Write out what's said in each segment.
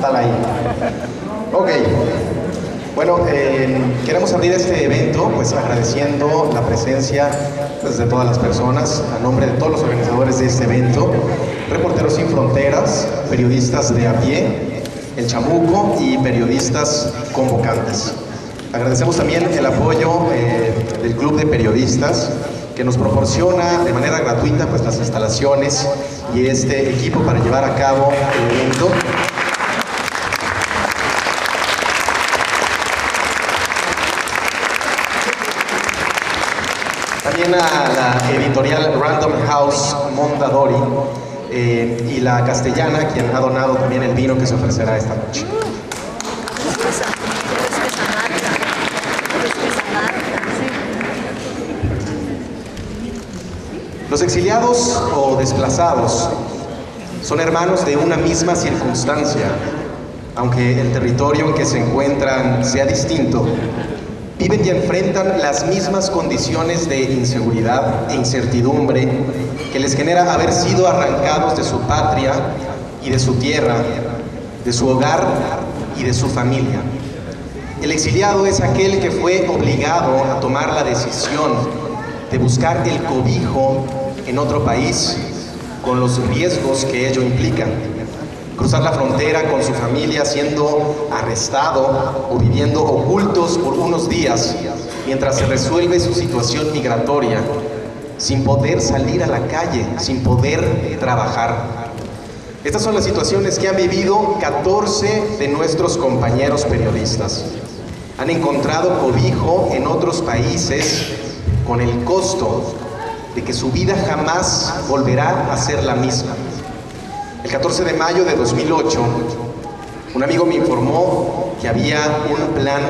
tal ahí? Ok. Bueno, queremos abrir este evento pues agradeciendo la presencia pues, de todas las personas, a nombre de todos los organizadores de este evento, Reporteros Sin Fronteras, periodistas de a pie, El Chamuco y periodistas convocantes. Agradecemos también el apoyo del Club de Periodistas, que nos proporciona de manera gratuita pues, las instalaciones y este equipo para llevar a cabo el evento. También a la editorial Random House Mondadori y la Castellana, quien ha donado también el vino que se ofrecerá esta noche. Los exiliados o desplazados son hermanos de una misma circunstancia, aunque el territorio en que se encuentran sea distinto. Viven y enfrentan las mismas condiciones de inseguridad e incertidumbre que les genera haber sido arrancados de su patria y de su tierra, de su hogar y de su familia. El exiliado es aquel que fue obligado a tomar la decisión de buscar el cobijo en otro país, con los riesgos que ello implica. Cruzar la frontera con su familia siendo arrestado o viviendo ocultos por unos días mientras se resuelve su situación migratoria, sin poder salir a la calle, sin poder trabajar. Estas son las situaciones que han vivido 14 de nuestros compañeros periodistas. Han encontrado cobijo en otros países con el costo de que su vida jamás volverá a ser la misma. El 14 de mayo de 2008, un amigo me informó que había un plan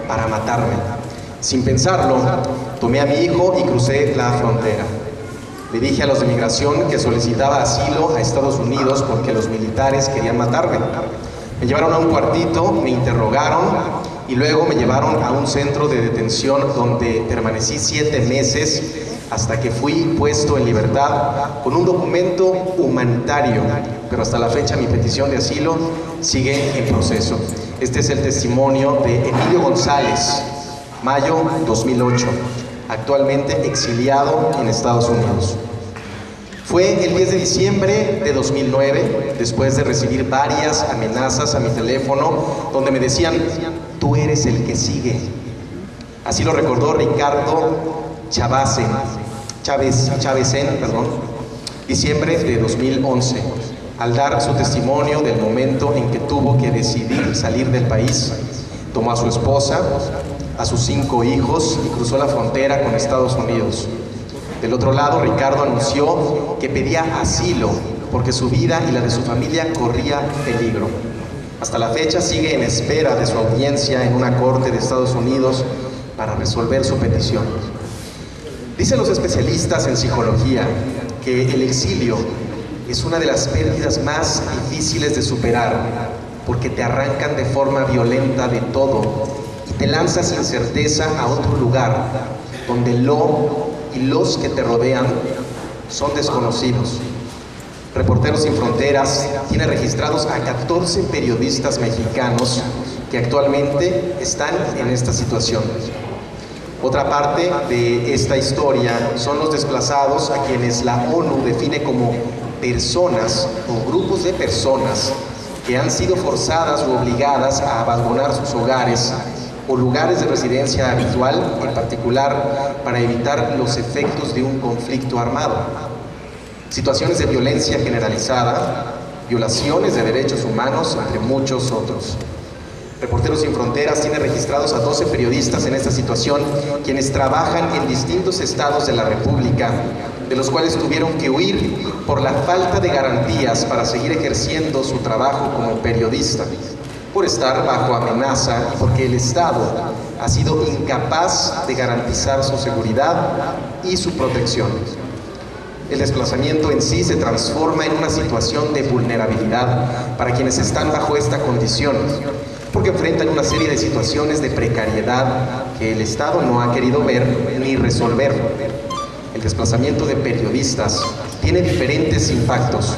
para matarme. Sin pensarlo, tomé a mi hijo y crucé la frontera. Le dije a los de migración que solicitaba asilo a Estados Unidos porque los militares querían matarme. Me llevaron a un cuartito, me interrogaron y luego me llevaron a un centro de detención donde permanecí 7 meses hasta que fui puesto en libertad con un documento humanitario, pero hasta la fecha mi petición de asilo sigue en proceso. Este es el testimonio de Emilio González, mayo 2008, actualmente exiliado en Estados Unidos. Fue el 10 de diciembre de 2009, después de recibir varias amenazas a mi teléfono, donde me decían, tú eres el que sigue. Así lo recordó Ricardo Chavesen, diciembre de 2011, al dar su testimonio del momento en que tuvo que decidir salir del país. Tomó a su esposa, a sus 5 hijos y cruzó la frontera con Estados Unidos. Del otro lado, Ricardo anunció que pedía asilo porque su vida y la de su familia corría peligro. Hasta la fecha sigue en espera de su audiencia en una corte de Estados Unidos para resolver su petición. Dicen los especialistas en psicología que el exilio es una de las pérdidas más difíciles de superar porque te arrancan de forma violenta de todo y te lanzas sin certeza a otro lugar donde los que te rodean son desconocidos. Reporteros Sin Fronteras tiene registrados a 14 periodistas mexicanos que actualmente están en esta situación. Otra parte de esta historia son los desplazados a quienes la ONU define como personas o grupos de personas que han sido forzadas o obligadas a abandonar sus hogares o lugares de residencia habitual, en particular para evitar los efectos de un conflicto armado. Situaciones de violencia generalizada, violaciones de derechos humanos, entre muchos otros. Reporteros Sin Fronteras tiene registrados a 12 periodistas en esta situación, quienes trabajan en distintos estados de la República, de los cuales tuvieron que huir por la falta de garantías para seguir ejerciendo su trabajo como periodista, por estar bajo amenaza y porque el Estado ha sido incapaz de garantizar su seguridad y su protección. El desplazamiento en sí se transforma en una situación de vulnerabilidad para quienes están bajo esta condición, porque enfrentan una serie de situaciones de precariedad que el Estado no ha querido ver ni resolver. El desplazamiento de periodistas tiene diferentes impactos.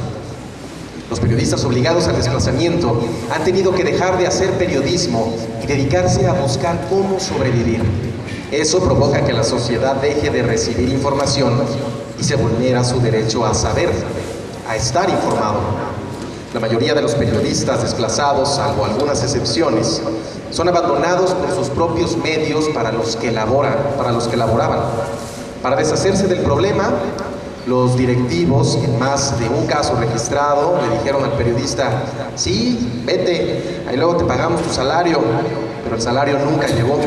Los periodistas obligados al desplazamiento han tenido que dejar de hacer periodismo y dedicarse a buscar cómo sobrevivir. Eso provoca que la sociedad deje de recibir información y se vulnera su derecho a saber, a estar informado. La mayoría de los periodistas desplazados, salvo algunas excepciones, son abandonados por sus propios medios para los que laboraban. Para deshacerse del problema, los directivos, en más de un caso registrado, le dijeron al periodista: sí, vete, ahí luego te pagamos tu salario, pero el salario nunca llegó.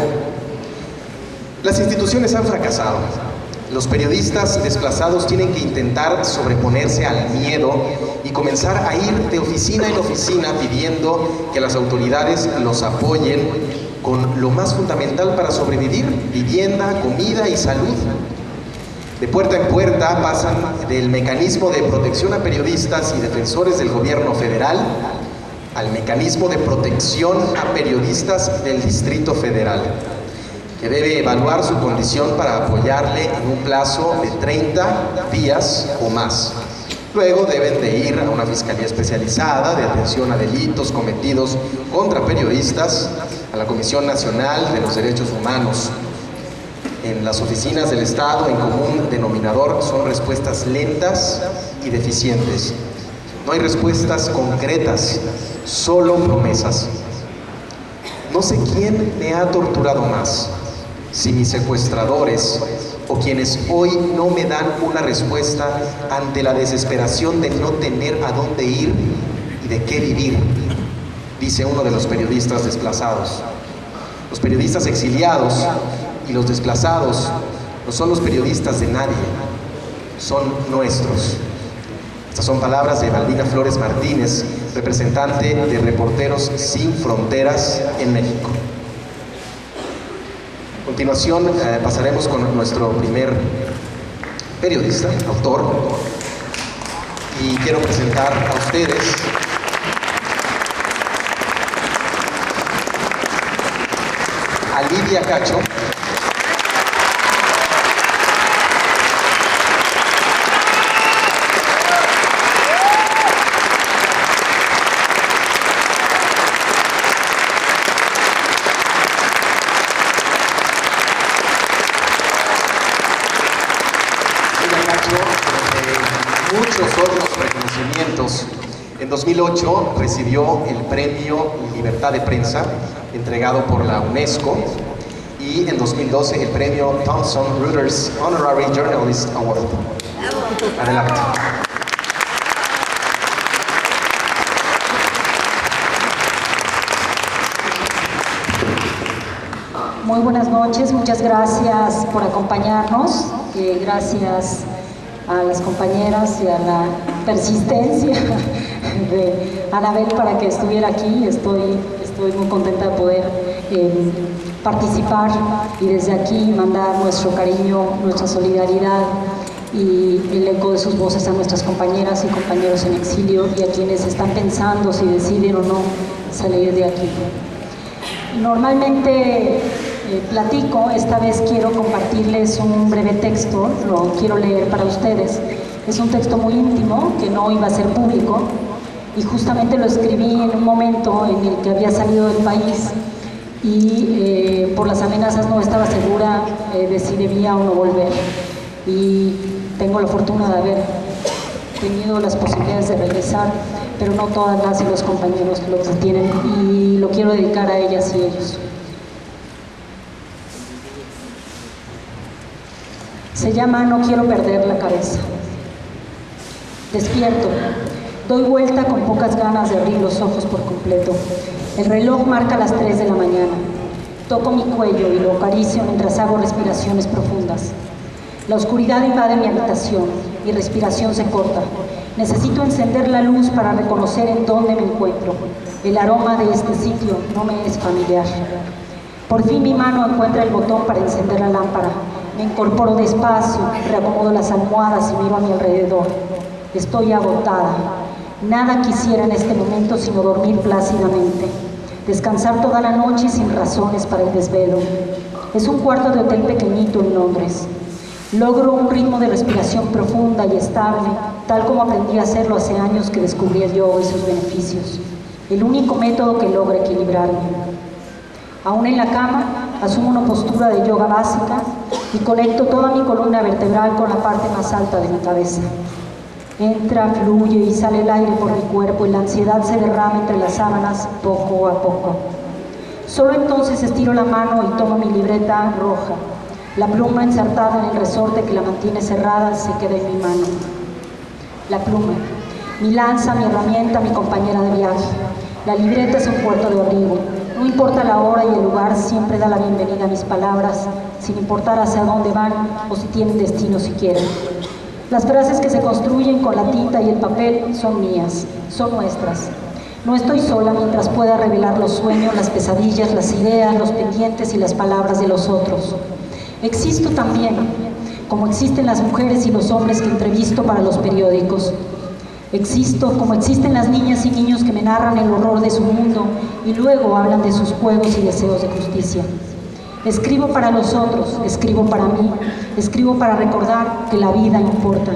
Las instituciones han fracasado. Los periodistas desplazados tienen que intentar sobreponerse al miedo y comenzar a ir de oficina en oficina pidiendo que las autoridades los apoyen con lo más fundamental para sobrevivir: vivienda, comida y salud. De puerta en puerta pasan del mecanismo de protección a periodistas y defensores del gobierno federal al mecanismo de protección a periodistas del Distrito Federal, que debe evaluar su condición para apoyarle en un plazo de 30 días o más. Luego deben de ir a una fiscalía especializada de atención a delitos cometidos contra periodistas, a la Comisión Nacional de los Derechos Humanos. En las oficinas del Estado, en común denominador son respuestas lentas y deficientes. No hay respuestas concretas, solo promesas. No sé quién me ha torturado más, si mis secuestradores o quienes hoy no me dan una respuesta ante la desesperación de no tener a dónde ir y de qué vivir, dice uno de los periodistas desplazados. Los periodistas exiliados y los desplazados no son los periodistas de nadie, son nuestros. Estas son palabras de Malvina Flores Martínez, representante de Reporteros Sin Fronteras en México. A continuación pasaremos con nuestro primer periodista, autor, y quiero presentar a ustedes a Lidia Cacho. Muchos otros reconocimientos. En 2008 recibió el Premio Libertad de Prensa, entregado por la UNESCO, y en 2012 el Premio Thomson Reuters Honorary Journalist Award. Adelante. Muy buenas noches, muchas gracias por acompañarnos, gracias a las compañeras y a la persistencia de Anabel para que estuviera aquí. Estoy muy contenta de poder participar y desde aquí mandar nuestro cariño, nuestra solidaridad y el eco de sus voces a nuestras compañeras y compañeros en exilio y a quienes están pensando si deciden o no salir de aquí. Normalmente platico, esta vez quiero compartirles un breve texto, lo quiero leer para ustedes. Es un texto muy íntimo que no iba a ser público y justamente lo escribí en un momento en el que había salido del país y por las amenazas no estaba segura de si debía o no volver, y tengo la fortuna de haber tenido las posibilidades de regresar, pero no todas las y los compañeros lo tienen, y lo quiero dedicar a ellas y ellos. Se llama No quiero perder la cabeza. Despierto, doy vuelta con pocas ganas de abrir los ojos por completo. El reloj marca las 3 de la mañana. Toco mi cuello y lo acaricio mientras hago respiraciones profundas. La oscuridad invade mi habitación, mi respiración se corta. Necesito encender la luz para reconocer en dónde me encuentro. El aroma de este sitio no me es familiar. Por fin mi mano encuentra el botón para encender la lámpara. Me incorporo despacio, reacomodo las almohadas y miro a mi alrededor. Estoy agotada. Nada quisiera en este momento sino dormir plácidamente. Descansar toda la noche sin razones para el desvelo. Es un cuarto de hotel pequeñito en Londres. Logro un ritmo de respiración profunda y estable tal como aprendí a hacerlo hace años que descubrí el yoga y sus beneficios, el único método que logra equilibrarme. Aún en la cama, asumo una postura de yoga básica y conecto toda mi columna vertebral con la parte más alta de mi cabeza. Entra, fluye y sale el aire por mi cuerpo y la ansiedad se derrama entre las sábanas poco a poco. Solo entonces estiro la mano y tomo mi libreta roja. La pluma ensartada en el resorte que la mantiene cerrada se queda en mi mano. La pluma, mi lanza, mi herramienta, mi compañera de viaje. La libreta es un puerto de abrigo. No importa la hora y el lugar, siempre da la bienvenida a mis palabras, sin importar hacia dónde van o si tienen destino siquiera. Las frases que se construyen con la tinta y el papel son mías, son nuestras. No estoy sola mientras pueda revelar los sueños, las pesadillas, las ideas, los pendientes y las palabras de los otros. Existo también, como existen las mujeres y los hombres que entrevisto para los periódicos. Existo como existen las niñas y niños que me narran el horror de su mundo y luego hablan de sus juegos y deseos de justicia. Escribo para los otros, escribo para mí, escribo para recordar que la vida importa.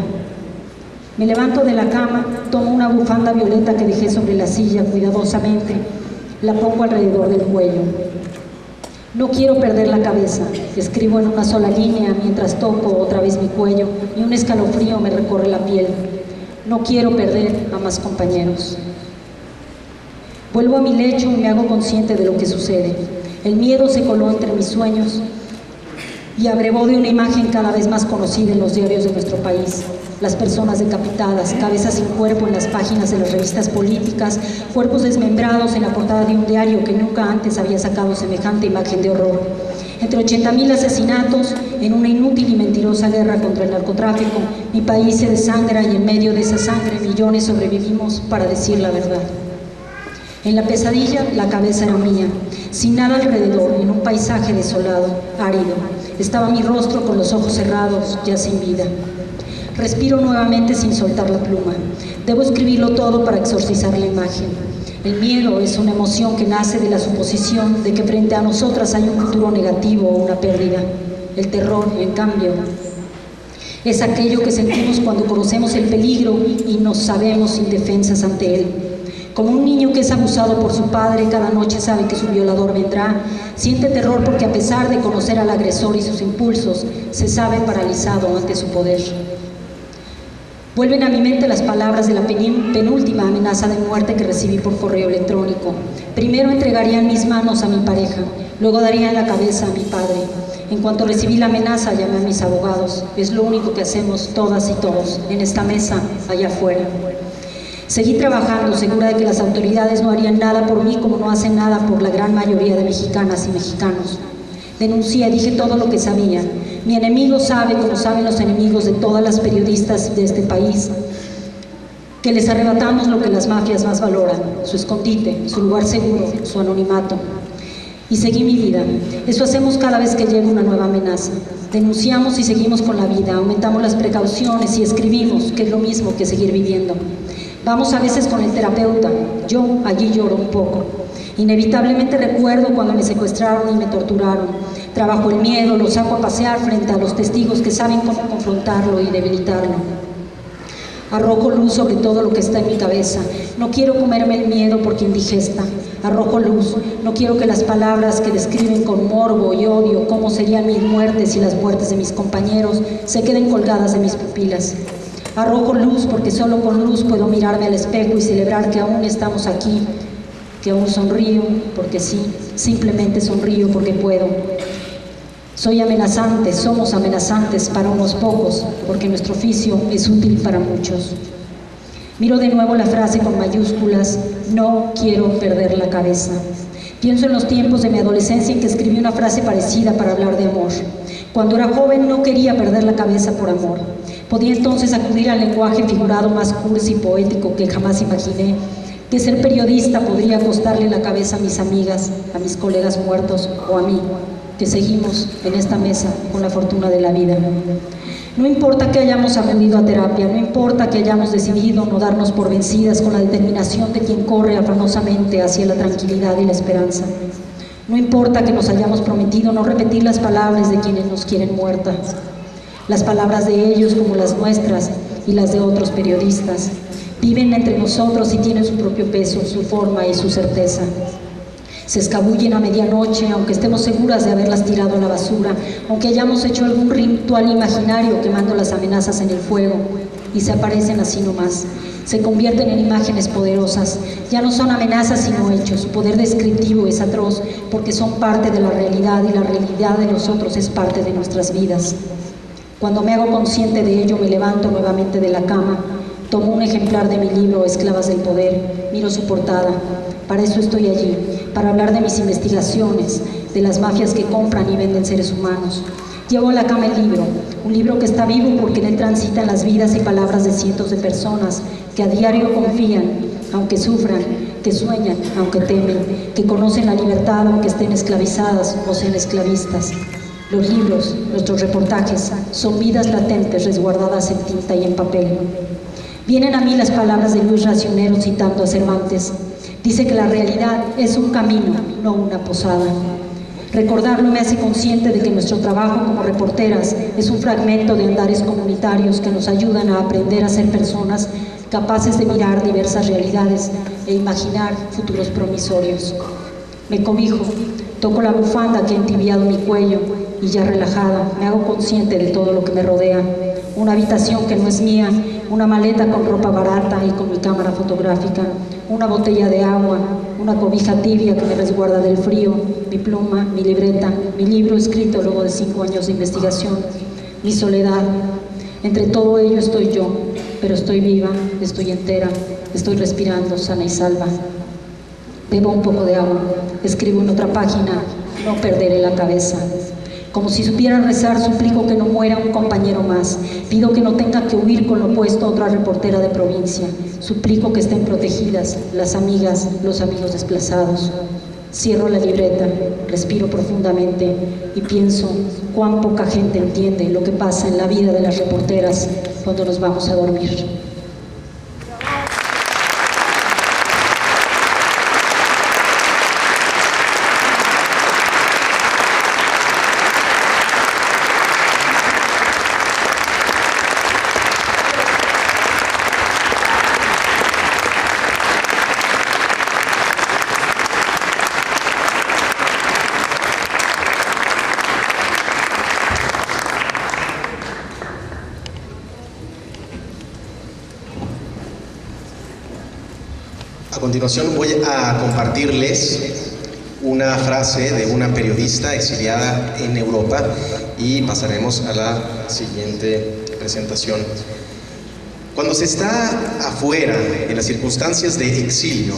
Me levanto de la cama, tomo una bufanda violeta que dejé sobre la silla cuidadosamente, la pongo alrededor del cuello. No quiero perder la cabeza, escribo en una sola línea mientras toco otra vez mi cuello y un escalofrío me recorre la piel. No quiero perder a más compañeros. Vuelvo a mi lecho y me hago consciente de lo que sucede. El miedo se coló entre mis sueños y abrevó de una imagen cada vez más conocida en los diarios de nuestro país. Las personas decapitadas, cabezas sin cuerpo en las páginas de las revistas políticas, cuerpos desmembrados en la portada de un diario que nunca antes había sacado semejante imagen de horror. Entre 80.000 asesinatos, en una inútil y mentirosa guerra contra el narcotráfico, mi país se desangra y en medio de esa sangre millones sobrevivimos para decir la verdad. En la pesadilla, la cabeza era mía, sin nada alrededor, en un paisaje desolado, árido. Estaba mi rostro con los ojos cerrados, ya sin vida. Respiro nuevamente sin soltar la pluma. Debo escribirlo todo para exorcizar la imagen. El miedo es una emoción que nace de la suposición de que frente a nosotras hay un futuro negativo o una pérdida. El terror, en cambio, es aquello que sentimos cuando conocemos el peligro y nos sabemos indefensas ante él. Como un niño que es abusado por su padre, cada noche sabe que su violador vendrá, siente terror porque a pesar de conocer al agresor y sus impulsos, se sabe paralizado ante su poder. Vuelven a mi mente las palabras de la penúltima amenaza de muerte que recibí por correo electrónico. Primero entregaría en mis manos a mi pareja, luego daría en la cabeza a mi padre. En cuanto recibí la amenaza, llamé a mis abogados. Es lo único que hacemos todas y todos, en esta mesa, allá afuera. Seguí trabajando, segura de que las autoridades no harían nada por mí como no hacen nada por la gran mayoría de mexicanas y mexicanos. Denuncié, dije todo lo que sabía. Mi enemigo sabe, como saben los enemigos de todas las periodistas de este país, que les arrebatamos lo que las mafias más valoran, su escondite, su lugar seguro, su anonimato. Y seguí mi vida. Eso hacemos cada vez que llega una nueva amenaza. Denunciamos y seguimos con la vida, aumentamos las precauciones y escribimos, que es lo mismo que seguir viviendo. Vamos a veces con el terapeuta, yo allí lloro un poco. Inevitablemente recuerdo cuando me secuestraron y me torturaron. Trabajo el miedo, lo saco a pasear frente a los testigos que saben cómo confrontarlo y debilitarlo. Arrojo luz sobre todo lo que está en mi cabeza. No quiero comerme el miedo porque indigesta. Arrojo luz. No quiero que las palabras que describen con morbo y odio cómo serían mis muertes y las muertes de mis compañeros se queden colgadas de mis pupilas. Arrojo luz porque solo con luz puedo mirarme al espejo y celebrar que aún estamos aquí, que aún sonrío porque sí, simplemente sonrío porque puedo. Soy amenazante, somos amenazantes para unos pocos, porque nuestro oficio es útil para muchos. Miro de nuevo la frase con mayúsculas, no quiero perder la cabeza. Pienso en los tiempos de mi adolescencia en que escribí una frase parecida para hablar de amor. Cuando era joven no quería perder la cabeza por amor. Podía entonces acudir al lenguaje figurado más cursi y poético que jamás imaginé, que ser periodista podría costarle la cabeza a mis amigas, a mis colegas muertos o a mí, que seguimos en esta mesa con la fortuna de la vida. No importa que hayamos acudido a terapia, no importa que hayamos decidido no darnos por vencidas con la determinación de quien corre afanosamente hacia la tranquilidad y la esperanza. No importa que nos hayamos prometido no repetir las palabras de quienes nos quieren muertas. Las palabras de ellos como las nuestras y las de otros periodistas. Viven entre nosotros y tienen su propio peso, su forma y su certeza. Se escabullen a medianoche, aunque estemos seguras de haberlas tirado a la basura, aunque hayamos hecho algún ritual imaginario quemando las amenazas en el fuego, y se aparecen así nomás. Se convierten en imágenes poderosas. Ya no son amenazas sino hechos. Su poder descriptivo es atroz porque son parte de la realidad y la realidad de los otros es parte de nuestras vidas. Cuando me hago consciente de ello, me levanto nuevamente de la cama, tomo un ejemplar de mi libro Esclavas del Poder, miro su portada. Para eso estoy allí, para hablar de mis investigaciones, de las mafias que compran y venden seres humanos. Llevo a la cama el libro, un libro que está vivo porque en él transitan las vidas y palabras de cientos de personas que a diario confían, aunque sufran, que sueñan, aunque temen, que conocen la libertad aunque estén esclavizadas o sean esclavistas. Los libros, nuestros reportajes, son vidas latentes resguardadas en tinta y en papel. Vienen a mí las palabras de Luis Racionero citando a Cervantes. Dice que la realidad es un camino, no una posada. Recordarlo me hace consciente de que nuestro trabajo como reporteras es un fragmento de andares comunitarios que nos ayudan a aprender a ser personas capaces de mirar diversas realidades e imaginar futuros promisorios. Me cobijo, toco la bufanda que ha entibiado mi cuello y ya relajada me hago consciente de todo lo que me rodea. Una habitación que no es mía, una maleta con ropa barata y con mi cámara fotográfica, una botella de agua, una cobija tibia que me resguarda del frío, mi pluma, mi libreta, mi libro escrito luego de 5 años de investigación, mi soledad. Entre todo ello estoy yo, pero estoy viva, estoy entera, estoy respirando sana y salva. Bebo un poco de agua, escribo en otra página, no perderé la cabeza. Como si supiera rezar, suplico que no muera un compañero más. Pido que no tenga que huir con lo opuesto a otra reportera de provincia. Suplico que estén protegidas las amigas, los amigos desplazados. Cierro la libreta, respiro profundamente y pienso cuán poca gente entiende lo que pasa en la vida de las reporteras cuando nos vamos a dormir. A continuación voy a compartirles una frase de una periodista exiliada en Europa y pasaremos a la siguiente presentación. Cuando se está afuera, en las circunstancias de exilio,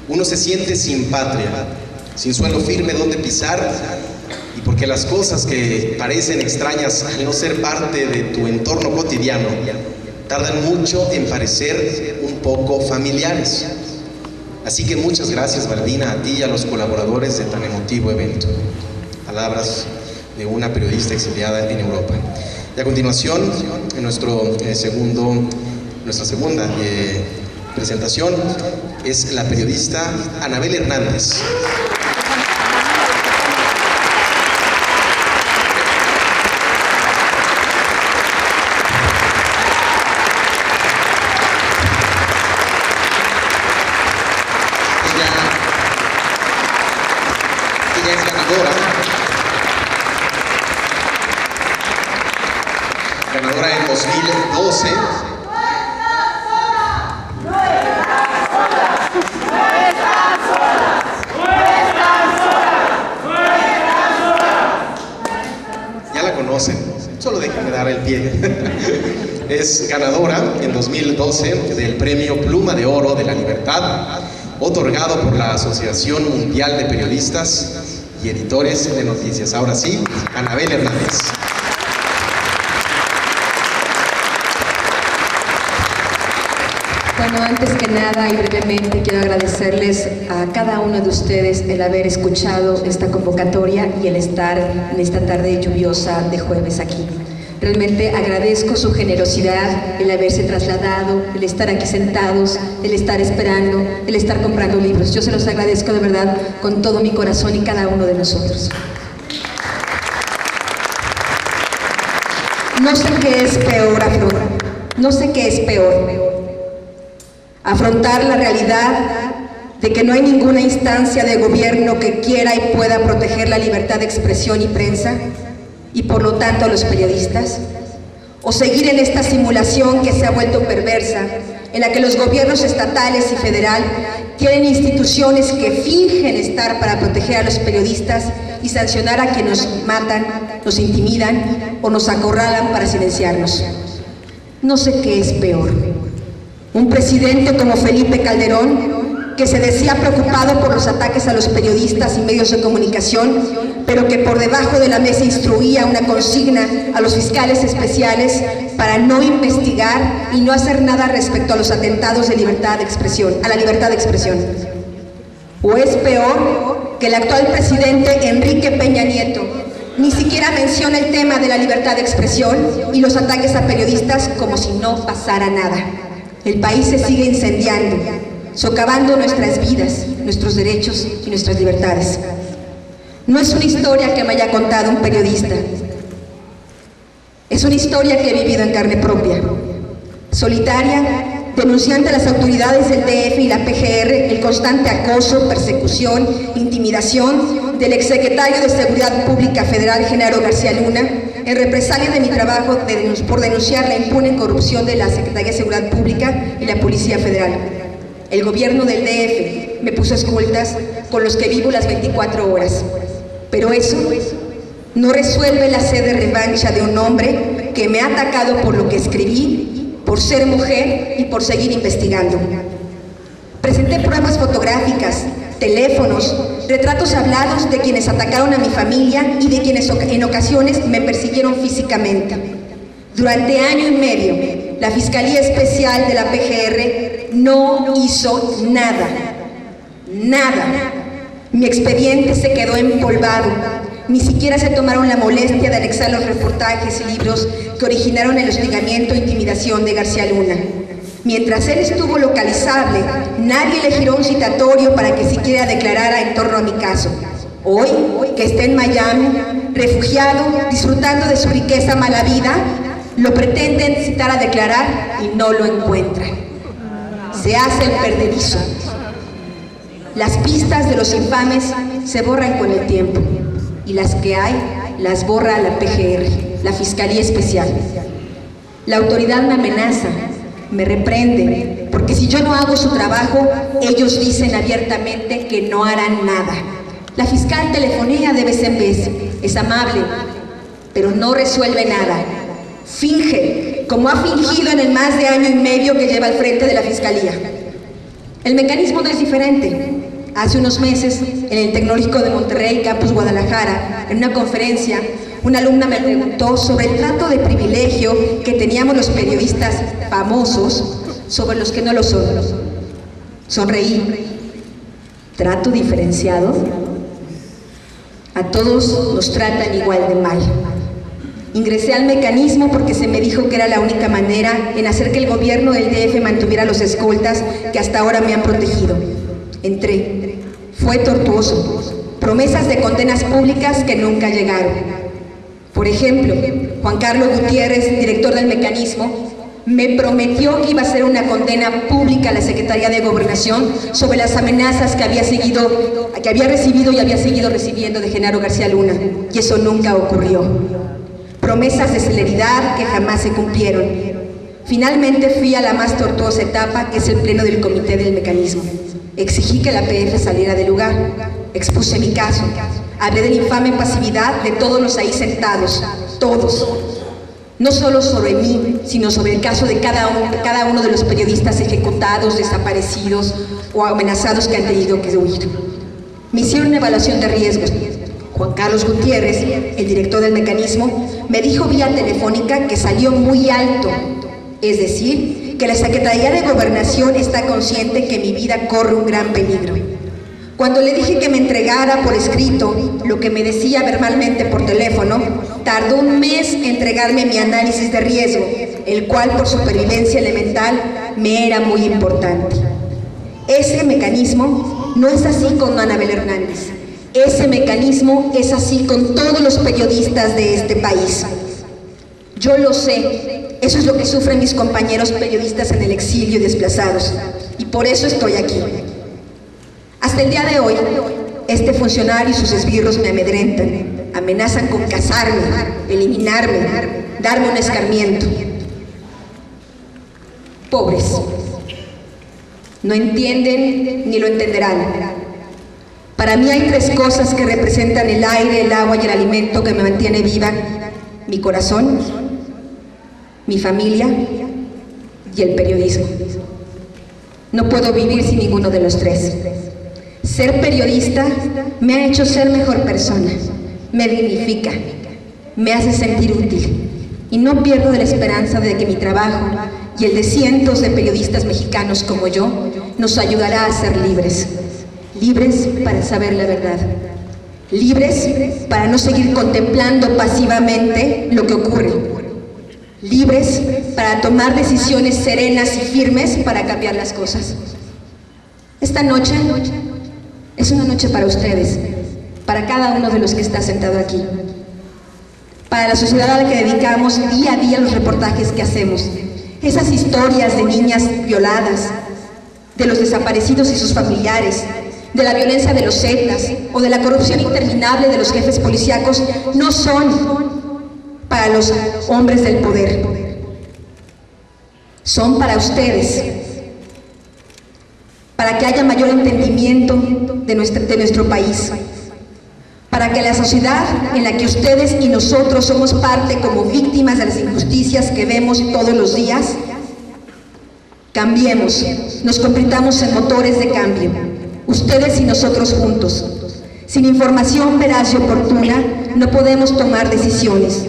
uno se siente sin patria, sin suelo firme donde pisar, y porque las cosas que parecen extrañas al no ser parte de tu entorno cotidiano, tardan mucho en parecer un poco familiares. Así que muchas gracias, Balbina, a ti y a los colaboradores de tan emotivo evento. Palabras de una periodista exiliada en Europa. Y a continuación, en nuestra segunda presentación, es la periodista Anabel Hernández. Ella es ganadora en 2012. Ya la conocen, solo déjenme dar el pie. Es ganadora en 2012 del Premio Pluma de Oro de la Libertad, otorgado por la Asociación Mundial de Periodistas y Editores de Noticias. Ahora sí, Anabel Hernández. Bueno, antes que nada y brevemente quiero agradecerles a cada uno de ustedes el haber escuchado esta convocatoria y el estar en esta tarde lluviosa de jueves aquí. Realmente agradezco su generosidad, el haberse trasladado, el estar aquí sentados, el estar esperando, el estar comprando libros. Yo se los agradezco de verdad con todo mi corazón y cada uno de nosotros. No sé qué es peor, Afrodita. No sé qué es peor: afrontar la realidad de que no hay ninguna instancia de gobierno que quiera y pueda proteger la libertad de expresión y prensa, y por lo tanto a los periodistas, o seguir en esta simulación que se ha vuelto perversa, en la que los gobiernos estatales y federal tienen instituciones que fingen estar para proteger a los periodistas y sancionar a quienes nos matan, nos intimidan o nos acorralan para silenciarnos. No sé qué es peor: un presidente como Felipe Calderón, que se decía preocupado por los ataques a los periodistas y medios de comunicación, pero que por debajo de la mesa instruía una consigna a los fiscales especiales para no investigar y no hacer nada respecto a los atentados de libertad de expresión, a la libertad de expresión. ¿O es peor que el actual presidente Enrique Peña Nieto ni siquiera menciona el tema de la libertad de expresión y los ataques a periodistas como si no pasara nada? El país se sigue incendiando, socavando nuestras vidas, nuestros derechos y nuestras libertades. No es una historia que me haya contado un periodista, es una historia que he vivido en carne propia. Solitaria, denunciando a las autoridades del DF y la PGR el constante acoso, persecución, intimidación del exsecretario de Seguridad Pública Federal, Genaro García Luna, en represalia de mi trabajo por denunciar la impune corrupción de la Secretaría de Seguridad Pública y la Policía Federal. El gobierno del DF me puso escoltas con los que vivo las 24 horas. Pero eso no resuelve la sed de revancha de un hombre que me ha atacado por lo que escribí, por ser mujer y por seguir investigando. Presenté pruebas fotográficas, teléfonos, retratos hablados de quienes atacaron a mi familia y de quienes en ocasiones me persiguieron físicamente. Durante año y medio, la Fiscalía Especial de la PGR no hizo nada. Mi expediente se quedó empolvado. Ni siquiera se tomaron la molestia de anexar los reportajes y libros que originaron el hostigamiento e intimidación de García Luna. Mientras él estuvo localizable, nadie le giró un citatorio para que siquiera declarara en torno a mi caso. Hoy, que está en Miami, refugiado, disfrutando de su riqueza mala vida, lo pretenden citar a declarar y no lo encuentran. Se hace el perdedizo. Las pistas de los infames se borran con el tiempo, y las que hay las borra la PGR, la Fiscalía Especial. La autoridad me amenaza, me reprende, porque si yo no hago su trabajo, ellos dicen abiertamente que no harán nada. La fiscal telefonea de vez en vez, es amable, pero no resuelve nada. Finge, como ha fingido en el más de año y medio que lleva al frente de la Fiscalía. El mecanismo no es diferente. Hace unos meses, en el Tecnológico de Monterrey, Campus Guadalajara, en una conferencia, una alumna me preguntó sobre el trato de privilegio que teníamos los periodistas famosos sobre los que no lo son. Sonreí. ¿Trato diferenciado? A todos nos tratan igual de mal. Ingresé al mecanismo porque se me dijo que era la única manera en hacer que el gobierno del DF mantuviera los escoltas que hasta ahora me han protegido. Entré. Fue tortuoso. Promesas de condenas públicas que nunca llegaron. Por ejemplo, Juan Carlos Gutiérrez, director del mecanismo, me prometió que iba a hacer una condena pública a la Secretaría de Gobernación sobre las amenazas que había recibido y había seguido recibiendo de Genaro García Luna, y eso nunca ocurrió. Promesas de celeridad que jamás se cumplieron. Finalmente fui a la más tortuosa etapa, que es el pleno del comité del mecanismo. Exigí que la PF saliera del lugar, expuse mi caso, hablé de la infame pasividad de todos los ahí sentados, todos. No solo sobre mí, sino sobre el caso de cada uno de los periodistas ejecutados, desaparecidos o amenazados que han tenido que huir. Me hicieron una evaluación de riesgos. Juan Carlos Gutiérrez, el director del mecanismo, me dijo vía telefónica que salió muy alto, es decir, que la Secretaría de Gobernación está consciente que mi vida corre un gran peligro. Cuando le dije que me entregara por escrito lo que me decía verbalmente por teléfono, tardó un mes en entregarme mi análisis de riesgo, el cual por supervivencia elemental me era muy importante. Ese mecanismo no es así con Anabel Hernández. Ese mecanismo es así con todos los periodistas de este país. Yo lo sé, Eso es lo que sufren mis compañeros periodistas en el exilio y desplazados. Y por eso estoy aquí. Hasta el día de hoy, este funcionario y sus esbirros me amedrentan, amenazan con cazarme, eliminarme, darme un escarmiento. Pobres. No entienden ni lo entenderán. Para mí hay tres cosas que representan el aire, el agua y el alimento que me mantiene viva: mi corazón, mi familia y el periodismo. No puedo vivir sin ninguno de los tres. Ser periodista me ha hecho ser mejor persona, me dignifica, me hace sentir útil, y no pierdo de la esperanza de que mi trabajo y el de cientos de periodistas mexicanos como yo nos ayudará a ser libres. Libres para saber la verdad. Libres para no seguir contemplando pasivamente lo que ocurre. Libres para tomar decisiones serenas y firmes para cambiar las cosas. Esta noche es una noche para ustedes, para cada uno de los que está sentado aquí, para la sociedad a la que dedicamos día a día los reportajes que hacemos, esas historias de niñas violadas, de los desaparecidos y sus familiares, de la violencia de los Zetas o de la corrupción interminable de los jefes policíacos, no son para los hombres del poder, son para ustedes, para que haya mayor entendimiento de nuestro país, para que la sociedad en la que ustedes y nosotros somos parte como víctimas de las injusticias que vemos todos los días, cambiemos, nos convirtamos en motores de cambio, ustedes y nosotros juntos. Sin información veraz y oportuna no podemos tomar decisiones.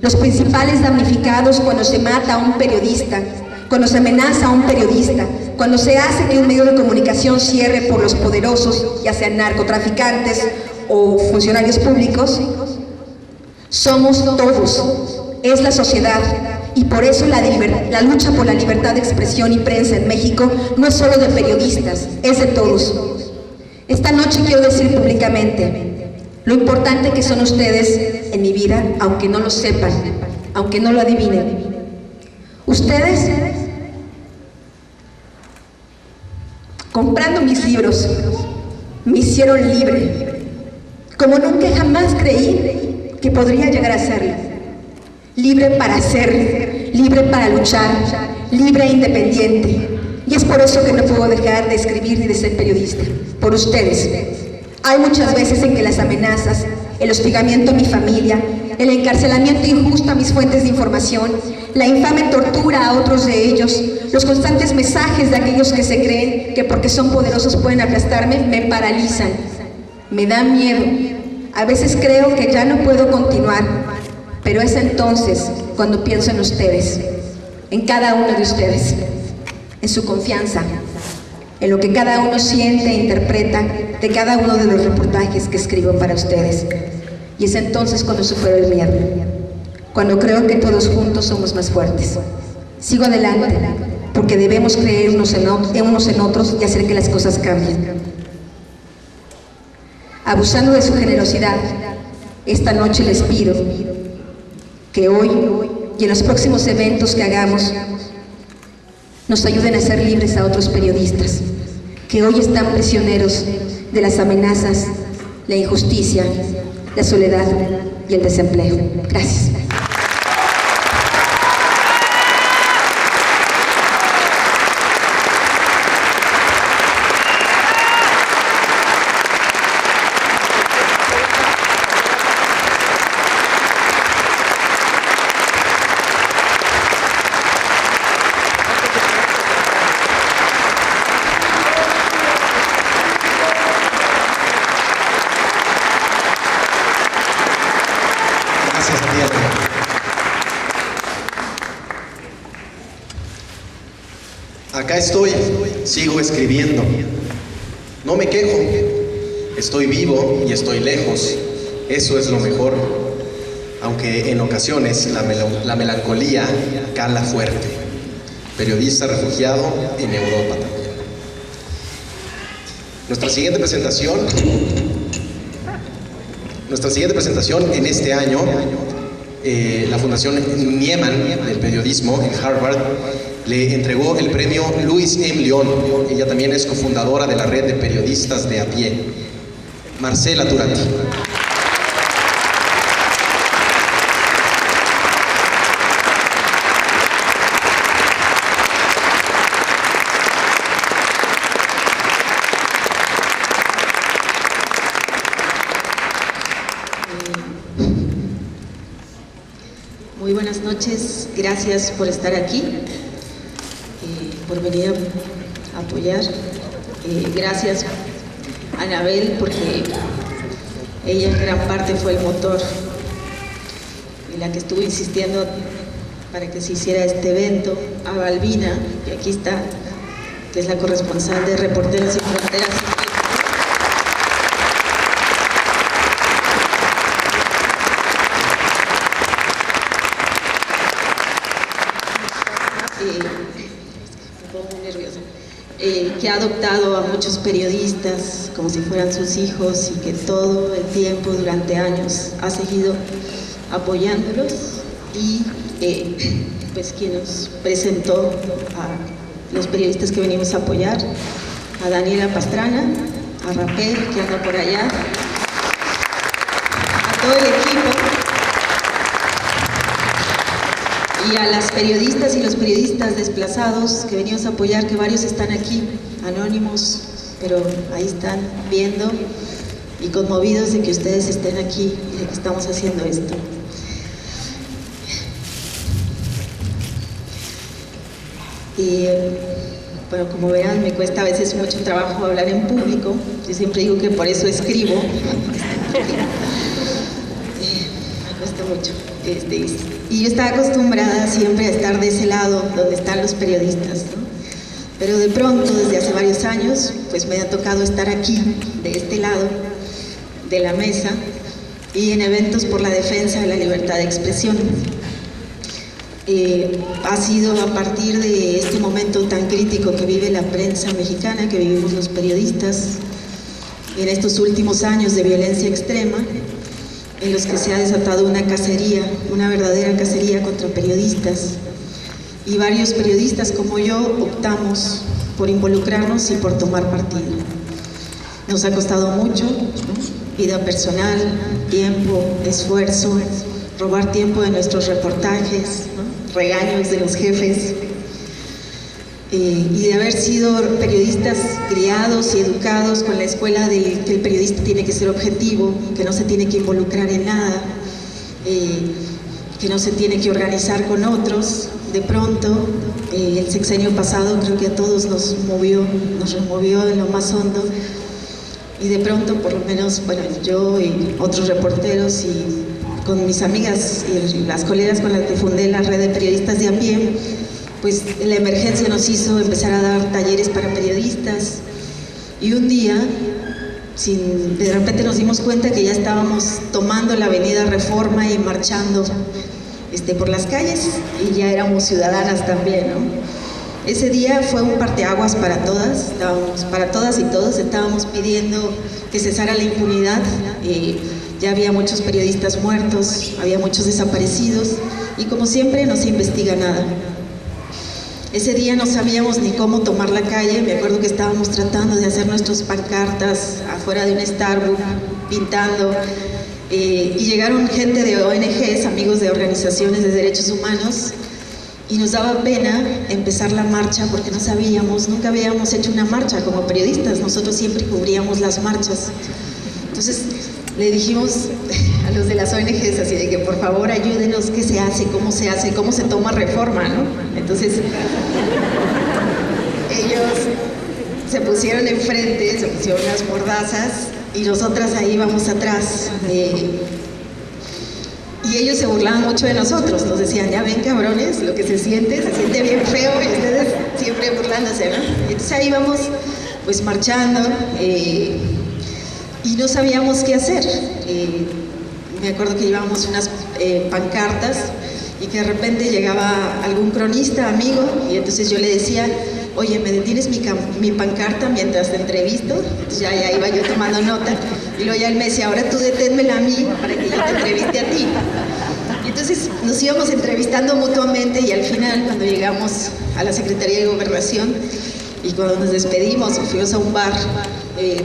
Los principales damnificados cuando se mata a un periodista, cuando se amenaza a un periodista, cuando se hace que un medio de comunicación cierre por los poderosos, ya sean narcotraficantes o funcionarios públicos, somos todos, es la sociedad. Y por eso la lucha por la libertad de expresión y prensa en México no es solo de periodistas, es de todos. Esta noche quiero decir públicamente lo importante que son ustedes en mi vida, aunque no lo sepan, aunque no lo adivinen. Ustedes, comprando mis libros, me hicieron libre, como nunca jamás creí que podría llegar a serlo. Libre para ser, libre para luchar, libre e independiente. Y es por eso que no puedo dejar de escribir ni de ser periodista, por ustedes. Hay muchas veces en que las amenazas, el hostigamiento a mi familia, el encarcelamiento injusto a mis fuentes de información, la infame tortura a otros de ellos, los constantes mensajes de aquellos que se creen que porque son poderosos pueden aplastarme, me paralizan, me dan miedo. A veces creo que ya no puedo continuar, pero es entonces cuando pienso en ustedes, en cada uno de ustedes, en su confianza, en lo que cada uno siente e interpreta de cada uno de los reportajes que escribo para ustedes. Y es entonces cuando supero el miedo, cuando creo que todos juntos somos más fuertes. Sigo adelante, porque debemos creer unos en otros y hacer que las cosas cambien. Abusando de su generosidad, esta noche les pido que hoy y en los próximos eventos que hagamos nos ayuden a ser libres a otros periodistas que hoy están prisioneros de las amenazas, la injusticia, la soledad y el desempleo. Gracias. Acá estoy, sigo escribiendo. No me quejo, estoy vivo y estoy lejos. Eso es lo mejor, aunque en ocasiones la melancolía cala fuerte. Periodista refugiado en Europa también. Nuestra siguiente presentación en este año la Fundación Nieman del periodismo en Harvard le entregó el premio Louis M. León. Ella también es cofundadora de la red de periodistas de a pie. Marcela Turati. Muy buenas noches, gracias por estar aquí, por venir a apoyar. Gracias a Anabel, porque ella en gran parte fue el motor y la que estuvo insistiendo para que se hiciera este evento. A Balbina, que aquí está, que es la corresponsal de Reporteros Sin Fronteras. Me pongo muy nerviosa. Que ha adoptado a muchos periodistas como si fueran sus hijos y que todo el tiempo, durante años, ha seguido apoyándolos, y pues quien nos presentó a los periodistas que venimos a apoyar, a Daniela Pastrana, a Rapel, que anda por allá, a todo el equipo, y a las periodistas y los periodistas desplazados que venimos a apoyar, que varios están aquí, anónimos, pero ahí están viendo y conmovidos de que ustedes estén aquí y de que estamos haciendo esto. Y bueno, como verán, me cuesta a veces mucho trabajo hablar en público. Yo siempre digo que por eso escribo. Me cuesta mucho. Y yo estaba acostumbrada siempre a estar de ese lado donde están los periodistas, ¿no? Pero de pronto, desde hace varios años, pues me ha tocado estar aquí, de este lado de la mesa, y en eventos por la defensa de la libertad de expresión. Ha sido a partir de este momento tan crítico que vive la prensa mexicana, que vivimos los periodistas, en estos últimos años de violencia extrema, en los que se ha desatado una cacería, una verdadera cacería contra periodistas. Y varios periodistas como yo optamos por involucrarnos y por tomar partido. Nos ha costado mucho, ¿no? Vida personal, tiempo, esfuerzo, robar tiempo de nuestros reportajes, ¿no? Regaños de los jefes. Y de haber sido periodistas criados y educados con la escuela de que el periodista tiene que ser objetivo, que no se tiene que involucrar en nada, que no se tiene que organizar con otros. De pronto, el sexenio pasado creo que a todos nos removió en lo más hondo, y de pronto, por lo menos, bueno, yo y otros reporteros y con mis amigas y las colegas con las que fundé la red de periodistas de a pie, pues la emergencia nos hizo empezar a dar talleres para periodistas, y un día, de repente nos dimos cuenta que ya estábamos tomando la avenida Reforma y marchando por las calles, y ya éramos ciudadanas también, ¿no? Ese día fue un parteaguas para todas y todos. Estábamos pidiendo que cesara la impunidad. Ya había muchos periodistas muertos, había muchos desaparecidos, y como siempre no se investiga nada. Ese día no sabíamos ni cómo tomar la calle. Me acuerdo que estábamos tratando de hacer nuestras pancartas afuera de un Starbucks, pintando, y llegaron gente de ONGs, amigos de organizaciones de derechos humanos, y nos daba pena empezar la marcha porque no sabíamos, nunca habíamos hecho una marcha como periodistas. Nosotros siempre cubríamos las marchas. Entonces le dijimos a los de las ONGs así de que por favor ayúdenos, qué se hace, cómo se toma Reforma, ¿no? Entonces ellos se pusieron enfrente, se pusieron las mordazas, y nosotras ahí vamos atrás. Y ellos se burlaban mucho de nosotros, nos decían, ya ven cabrones, lo que se siente bien feo, y ustedes siempre burlándose, ¿no? Entonces ahí vamos pues marchando, y no sabíamos qué hacer. Me acuerdo que llevábamos unas pancartas, y que de repente llegaba algún cronista amigo, y entonces yo le decía, oye, ¿me detienes mi pancarta mientras te entrevisto? Entonces ya iba yo tomando nota, y luego ya él me decía, ahora tú deténmela a mí para que yo te entreviste a ti. Y entonces nos íbamos entrevistando mutuamente y al final, cuando llegamos a la Secretaría de Gobernación y cuando nos despedimos o fuimos a un bar,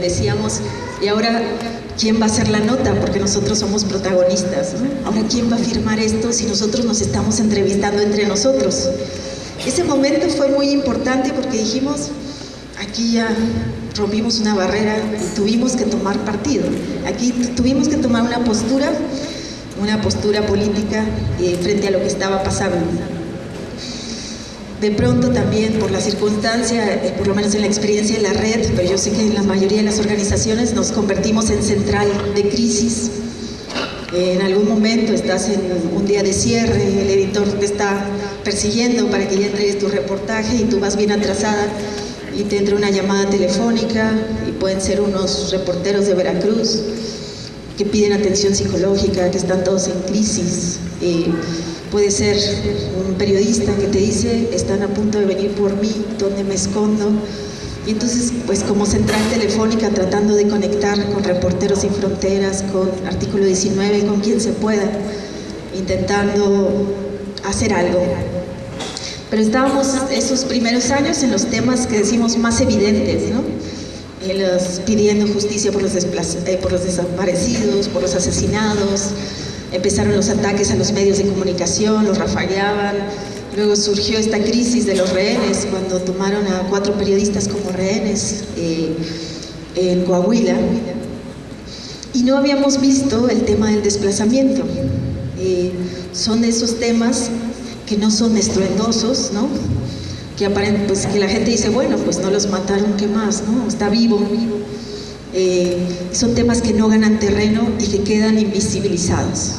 decíamos, y ahora, ¿quién va a hacer la nota? Porque nosotros somos protagonistas, ¿no? Ahora, ¿quién va a firmar esto si nosotros nos estamos entrevistando entre nosotros? Ese momento fue muy importante porque dijimos, aquí ya rompimos una barrera y tuvimos que tomar partido. Aquí tuvimos que tomar una postura política frente a lo que estaba pasando. De pronto también por la circunstancia, por lo menos en la experiencia de la red, pero yo sé que en la mayoría de las organizaciones nos convertimos en central de crisis. En algún momento estás en un día de cierre, el editor te está persiguiendo para que ya entregues tu reportaje y tú vas bien atrasada y te entra una llamada telefónica y pueden ser unos reporteros de Veracruz que piden atención psicológica, que están todos en crisis. Puede ser un periodista que te dice, están a punto de venir por mí, ¿dónde me escondo? Y entonces, pues como central telefónica, tratando de conectar con Reporteros Sin Fronteras, con Artículo 19, con quien se pueda, intentando hacer algo. Pero estábamos esos primeros años en los temas que decimos más evidentes, ¿no? Pidiendo justicia por los desaparecidos, por los asesinados. Empezaron los ataques a los medios de comunicación, los rafagueaban. Luego surgió esta crisis de los rehenes, cuando tomaron a 4 periodistas como rehenes en Coahuila. Y no habíamos visto el tema del desplazamiento. Son de esos temas que no son estruendosos, ¿no? Pues, que la gente dice, bueno, pues no los mataron, ¿qué más? ¿No? Está vivo. Son temas que no ganan terreno y que quedan invisibilizados.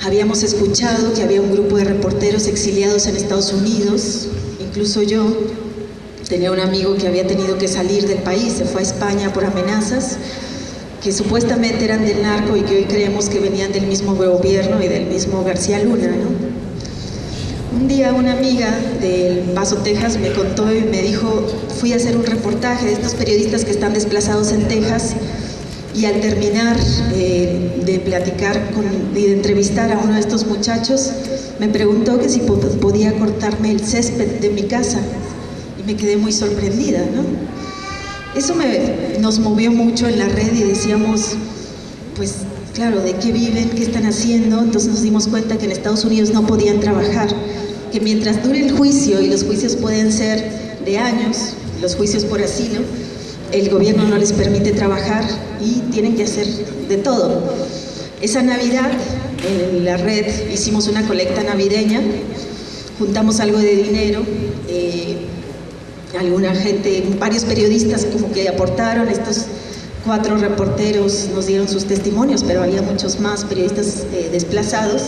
Habíamos escuchado que había un grupo de reporteros exiliados en Estados Unidos, incluso yo tenía un amigo que había tenido que salir del país, se fue a España por amenazas, que supuestamente eran del narco y que hoy creemos que venían del mismo gobierno y del mismo García Luna, ¿no? Un día una amiga del Paso, Texas, me contó y me dijo, fui a hacer un reportaje de estos periodistas que están desplazados en Texas y al terminar de platicar y de entrevistar a uno de estos muchachos, me preguntó que si podía cortarme el césped de mi casa y me quedé muy sorprendida, ¿no? Eso nos movió mucho en la red y decíamos, pues claro, ¿de qué viven? ¿Qué están haciendo? Entonces nos dimos cuenta que en Estados Unidos no podían trabajar, que mientras dure el juicio, y los juicios pueden ser de años, los juicios por asilo, el gobierno no les permite trabajar y tienen que hacer de todo. Esa Navidad, en la red, hicimos una colecta navideña, juntamos algo de dinero, alguna gente, varios periodistas como que aportaron, estos 4 reporteros nos dieron sus testimonios, pero había muchos más periodistas desplazados.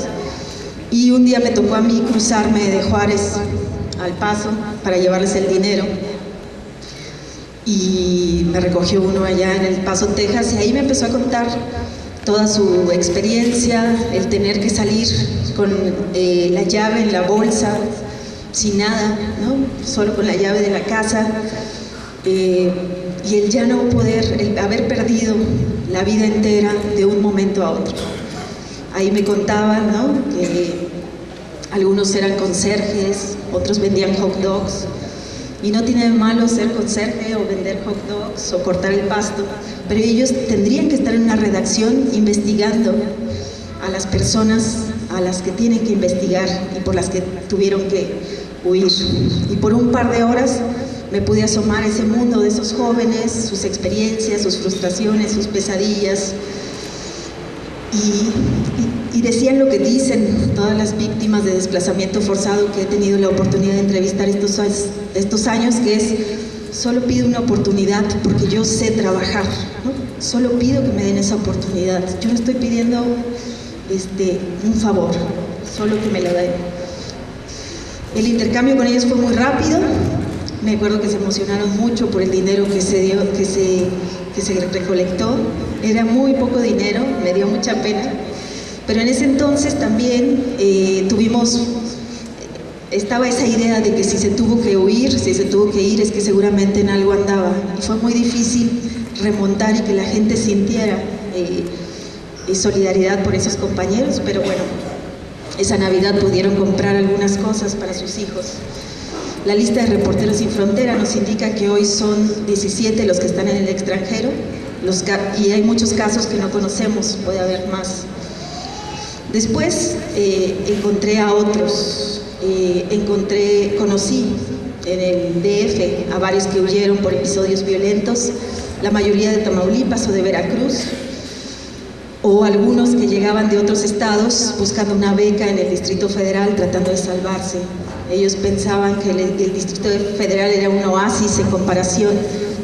Y un día me tocó a mí cruzarme de Juárez al Paso para llevarles el dinero. Y me recogió uno allá en El Paso, Texas, y ahí me empezó a contar toda su experiencia, el tener que salir con la llave en la bolsa, sin nada, ¿no? Solo con la llave de la casa. Y el ya no poder, el haber perdido la vida entera de un momento a otro. Ahí me contaban, ¿no?, que algunos eran conserjes, otros vendían hot dogs, y no tiene de malo ser conserje o vender hot dogs o cortar el pasto, pero ellos tendrían que estar en una redacción investigando a las personas a las que tienen que investigar y por las que tuvieron que huir. Y por un par de horas me pude asomar a ese mundo de esos jóvenes, sus experiencias, sus frustraciones, sus pesadillas. Y decían lo que dicen todas las víctimas de desplazamiento forzado que he tenido la oportunidad de entrevistar estos años, que es, solo pido una oportunidad porque yo sé trabajar, ¿no? Solo pido que me den esa oportunidad. Yo no estoy pidiendo un favor, solo que me lo den. El intercambio con ellos fue muy rápido. Me acuerdo que se emocionaron mucho por el dinero que se recolectó. Era muy poco dinero, me dio mucha pena. Pero en ese entonces también estaba esa idea de que si se tuvo que huir, si se tuvo que ir, es que seguramente en algo andaba. Y fue muy difícil remontar y que la gente sintiera solidaridad por esos compañeros, pero bueno, esa Navidad pudieron comprar algunas cosas para sus hijos. La lista de Reporteros Sin Frontera nos indica que hoy son 17 los que están en el extranjero, y hay muchos casos que no conocemos, puede haber más. Después encontré a otros, conocí en el DF a varios que huyeron por episodios violentos, la mayoría de Tamaulipas o de Veracruz, o algunos que llegaban de otros estados buscando una beca en el Distrito Federal tratando de salvarse. Ellos pensaban que el Distrito Federal era un oasis en comparación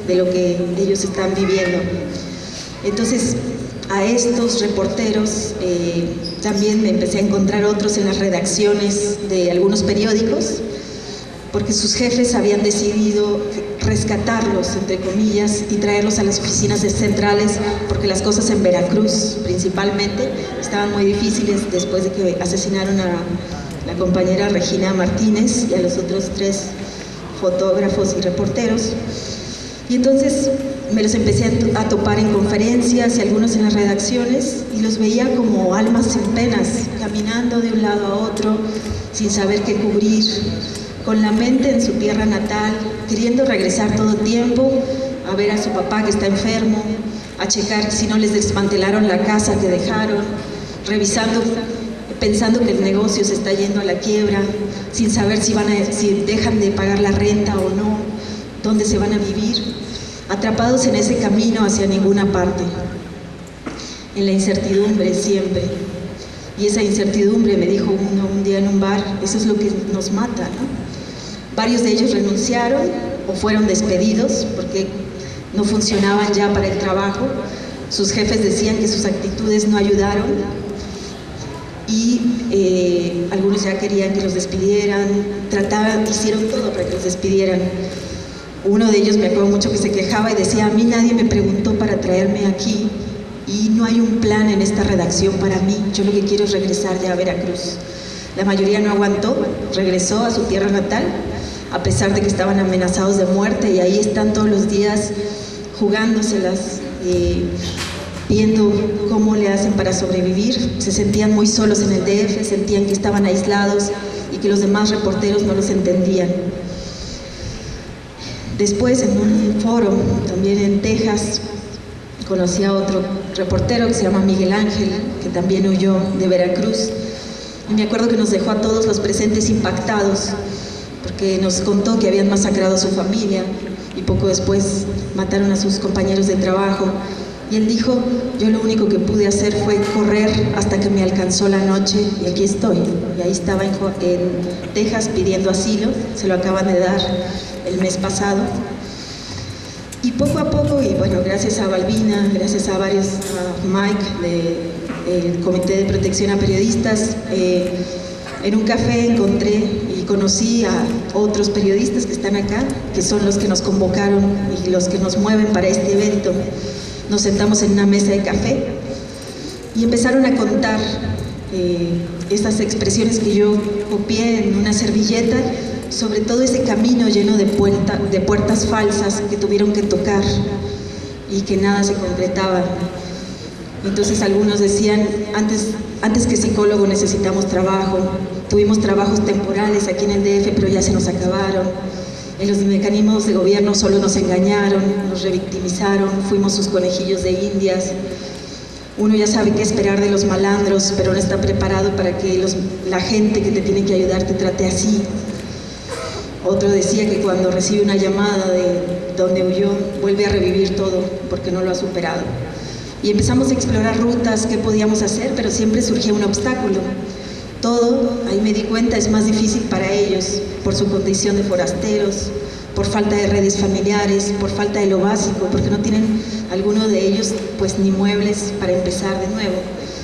de lo que ellos están viviendo. Entonces, a estos reporteros también me empecé a encontrar otros en las redacciones de algunos periódicos, porque sus jefes habían decidido rescatarlos, entre comillas, y traerlos a las oficinas centrales, porque las cosas en Veracruz, principalmente, estaban muy difíciles después de que asesinaron a la compañera Regina Martínez y a los otros 3 fotógrafos y reporteros. Y entonces me los empecé a topar en conferencias y algunos en las redacciones, y los veía como almas sin penas, caminando de un lado a otro, sin saber qué cubrir, con la mente en su tierra natal, queriendo regresar todo tiempo a ver a su papá que está enfermo, a checar si no les desmantelaron la casa que dejaron, revisando, pensando que el negocio se está yendo a la quiebra, sin saber si dejan de pagar la renta o no, dónde se van a vivir, atrapados en ese camino hacia ninguna parte, en la incertidumbre siempre. Y esa incertidumbre, me dijo uno un día en un bar, eso es lo que nos mata, ¿no? Varios de ellos renunciaron o fueron despedidos porque no funcionaban ya para el trabajo. Sus jefes decían que sus actitudes no ayudaron, y algunos ya querían que los despidieran, hicieron todo para que los despidieran. Uno de ellos, me acuerdo mucho, que se quejaba y decía: a mí nadie me preguntó para traerme aquí y no hay un plan en esta redacción para mí, yo lo que quiero es regresar ya a Veracruz. La mayoría no aguantó, regresó a su tierra natal, a pesar de que estaban amenazados de muerte, y ahí están todos los días jugándoselas, viendo cómo le hacen para sobrevivir. Se sentían muy solos en el DF, sentían que estaban aislados y que los demás reporteros no los entendían. Después, en un foro, también en Texas, conocí a otro reportero que se llama Miguel Ángel, que también huyó de Veracruz, y me acuerdo que nos dejó a todos los presentes impactados, porque nos contó que habían masacrado a su familia y poco después mataron a sus compañeros de trabajo. Y él dijo: yo lo único que pude hacer fue correr hasta que me alcanzó la noche y aquí estoy. Y ahí estaba en Texas pidiendo asilo, se lo acaban de dar el mes pasado. Y poco a poco, y bueno, gracias a Balbina, gracias a varios, a Mike del Comité de Protección a Periodistas, en un café encontré y conocí a otros periodistas que están acá, que son los que nos convocaron y los que nos mueven para este evento. Nos sentamos en una mesa de café y empezaron a contar esas expresiones que yo copié en una servilleta, sobre todo ese camino lleno de puertas falsas que tuvieron que tocar y que nada se concretaba. Entonces algunos decían: antes que psicólogo necesitamos trabajo, tuvimos trabajos temporales aquí en el DF, pero ya se nos acabaron. En los mecanismos de gobierno solo nos engañaron, nos revictimizaron, fuimos sus conejillos de indias. Uno ya sabe qué esperar de los malandros, pero no está preparado para que la gente que te tiene que ayudar te trate así. Otro decía que cuando recibe una llamada de donde huyó, vuelve a revivir todo porque no lo ha superado. Y empezamos a explorar rutas, qué podíamos hacer, pero siempre surgía un obstáculo. Todo, ahí me di cuenta, es más difícil para ellos, por su condición de forasteros, por falta de redes familiares, por falta de lo básico, porque no tienen alguno de ellos pues ni muebles para empezar de nuevo,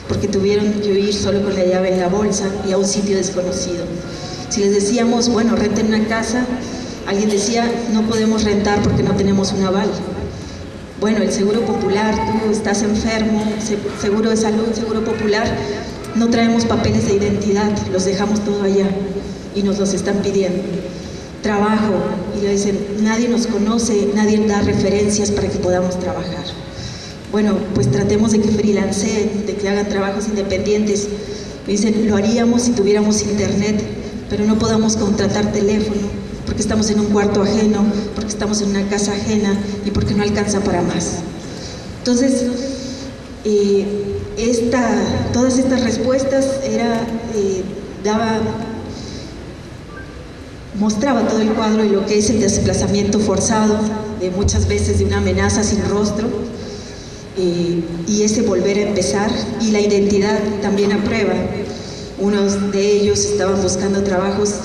porque tuvieron que huir solo con la llave en la bolsa y a un sitio desconocido. Si les decíamos, bueno, renten una casa, alguien decía: no podemos rentar porque no tenemos un aval. Bueno, el seguro popular, tú estás enfermo, seguro de salud, seguro popular, no traemos papeles de identidad, los dejamos todo allá y nos los están pidiendo. Trabajo, y le dicen: nadie nos conoce, nadie da referencias para que podamos trabajar. bueno, pues tratemos de que freelanceen, de que hagan trabajos independientes. Me dicen, lo haríamos si tuviéramos internet, pero no podamos contratar teléfono, porque estamos en un cuarto ajeno, porque estamos en una casa ajena y porque no alcanza para más. Entonces, todas estas respuestas mostraba todo el cuadro de lo que es el desplazamiento forzado, de muchas veces de una amenaza sin rostro, y ese volver a empezar, y la identidad también a prueba. Unos de ellos estaban buscando trabajos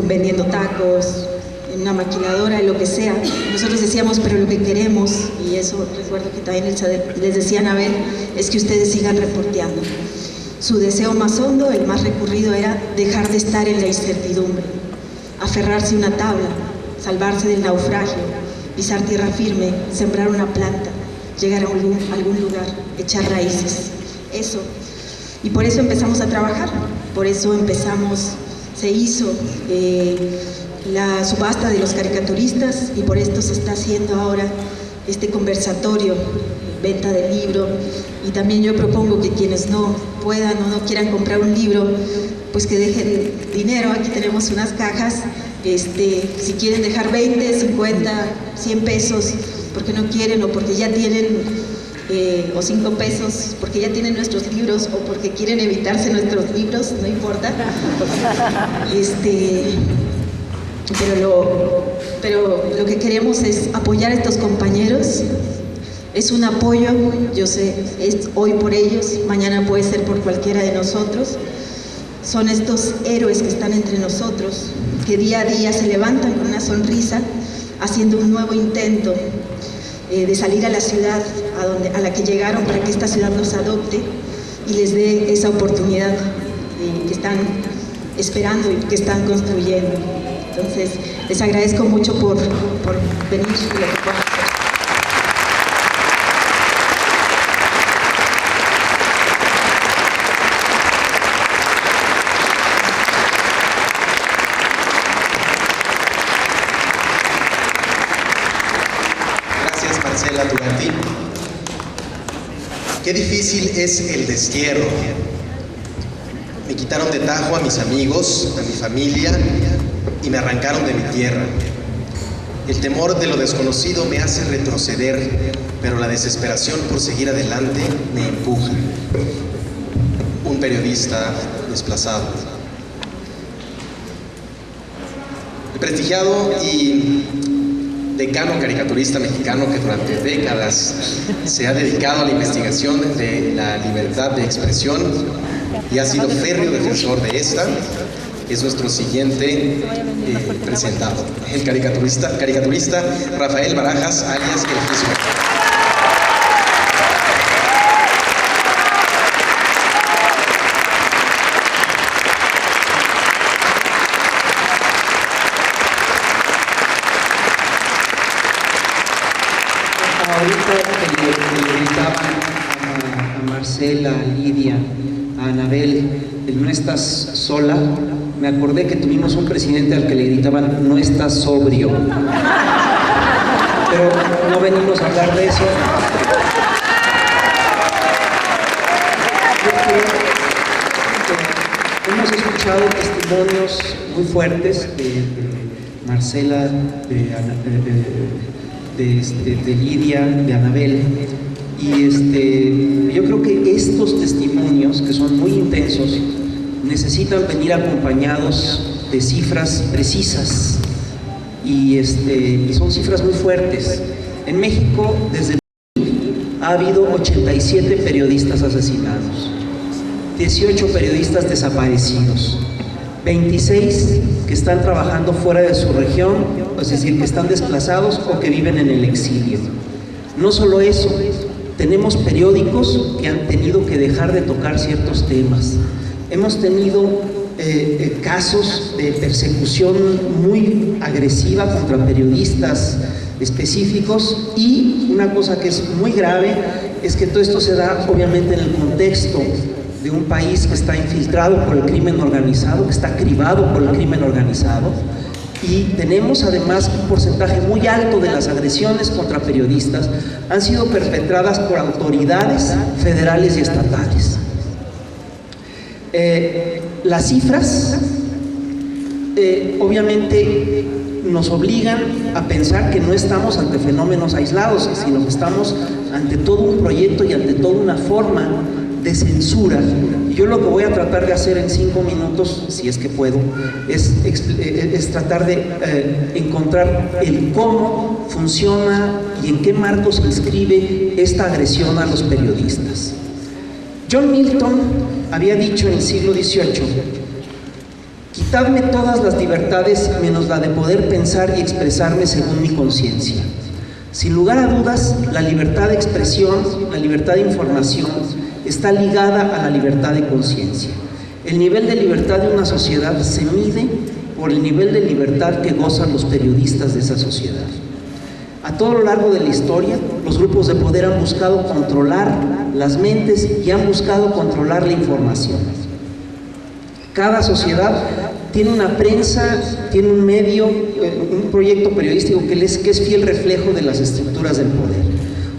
vendiendo tacos, en una maquiladora, lo que sea. Nosotros decíamos, pero lo que queremos, y eso recuerdo que también les decían a ver, es que ustedes sigan reporteando. Su deseo más hondo, el más recurrido, era dejar de estar en la incertidumbre, aferrarse a una tabla, salvarse del naufragio, pisar tierra firme, sembrar una planta, llegar a algún lugar, echar raíces. Eso. Y por eso empezamos a trabajar, por eso se hizo la subasta de los caricaturistas, y por esto se está haciendo ahora este conversatorio, venta del libro. Y también yo propongo que quienes no puedan o no quieran comprar un libro, pues que dejen dinero. Aquí tenemos unas cajas, si quieren dejar 20, 50, 100 pesos, porque no quieren o porque ya tienen, o 5 pesos, porque ya tienen nuestros libros o porque quieren evitarse nuestros libros, no importa. Pero lo que queremos es apoyar a estos compañeros. Es un apoyo, yo sé, es hoy por ellos, mañana puede ser por cualquiera de nosotros. Son estos héroes que están entre nosotros, que día a día se levantan con una sonrisa, haciendo un nuevo intento de salir a la ciudad a la que llegaron, para que esta ciudad los adopte y les dé esa oportunidad que están esperando y que están construyendo. Entonces, les agradezco mucho por venir y lo que puedan hacer. Gracias, Marcela Turati. Qué difícil es el destierro. Me quitaron de tajo a mis amigos, a mi familia, y me arrancaron de mi tierra. El temor de lo desconocido me hace retroceder, pero la desesperación por seguir adelante me empuja. Un periodista desplazado. El prestigiado y decano caricaturista mexicano que durante décadas se ha dedicado a la investigación de la libertad de expresión y ha sido férreo defensor de esta, es nuestro siguiente presentado, el caricaturista Rafael Barajas, alias El Fisco. Ahorita que le gritaban a Marcela, a Lidia, a Anabel, el no estás sola, me acordé que tuvimos un presidente al que le gritaban no estás sobrio. Pero no venimos a hablar de eso. Hemos escuchado testimonios muy fuertes de Marcela, de Lidia, de Anabel, y yo creo que estos testimonios, que son muy intensos, necesitan venir acompañados de cifras precisas, y son cifras muy fuertes. En México, desde ha habido 87 periodistas asesinados, 18 periodistas desaparecidos, 26 que están trabajando fuera de su región, es decir, que están desplazados o que viven en el exilio. No solo eso, tenemos periódicos que han tenido que dejar de tocar ciertos temas. Hemos tenido casos de persecución muy agresiva contra periodistas específicos, y una cosa que es muy grave es que todo esto se da obviamente en el contexto de un país que está infiltrado por el crimen organizado, que está cribado por el crimen organizado, Y tenemos además un porcentaje muy alto de las agresiones contra periodistas han sido perpetradas por autoridades federales y estatales. Las cifras obviamente nos obligan a pensar que no estamos ante fenómenos aislados, sino que estamos ante todo un proyecto y ante toda una forma de censura. Y yo lo que voy a tratar de hacer en 5 minutos, si es que puedo, es tratar de encontrar el cómo funciona y en qué marco se inscribe esta agresión a los periodistas. John Milton había dicho en el siglo XVIII: quitadme todas las libertades menos la de poder pensar y expresarme según mi conciencia. Sin lugar a dudas, la libertad de expresión, la libertad de información, está ligada a la libertad de conciencia. El nivel de libertad de una sociedad se mide por el nivel de libertad que gozan los periodistas de esa sociedad. A todo lo largo de la historia, los grupos de poder han buscado controlar las mentes y han buscado controlar la información. Cada sociedad tiene una prensa, tiene un medio, un proyecto periodístico que es fiel reflejo de las estructuras del poder.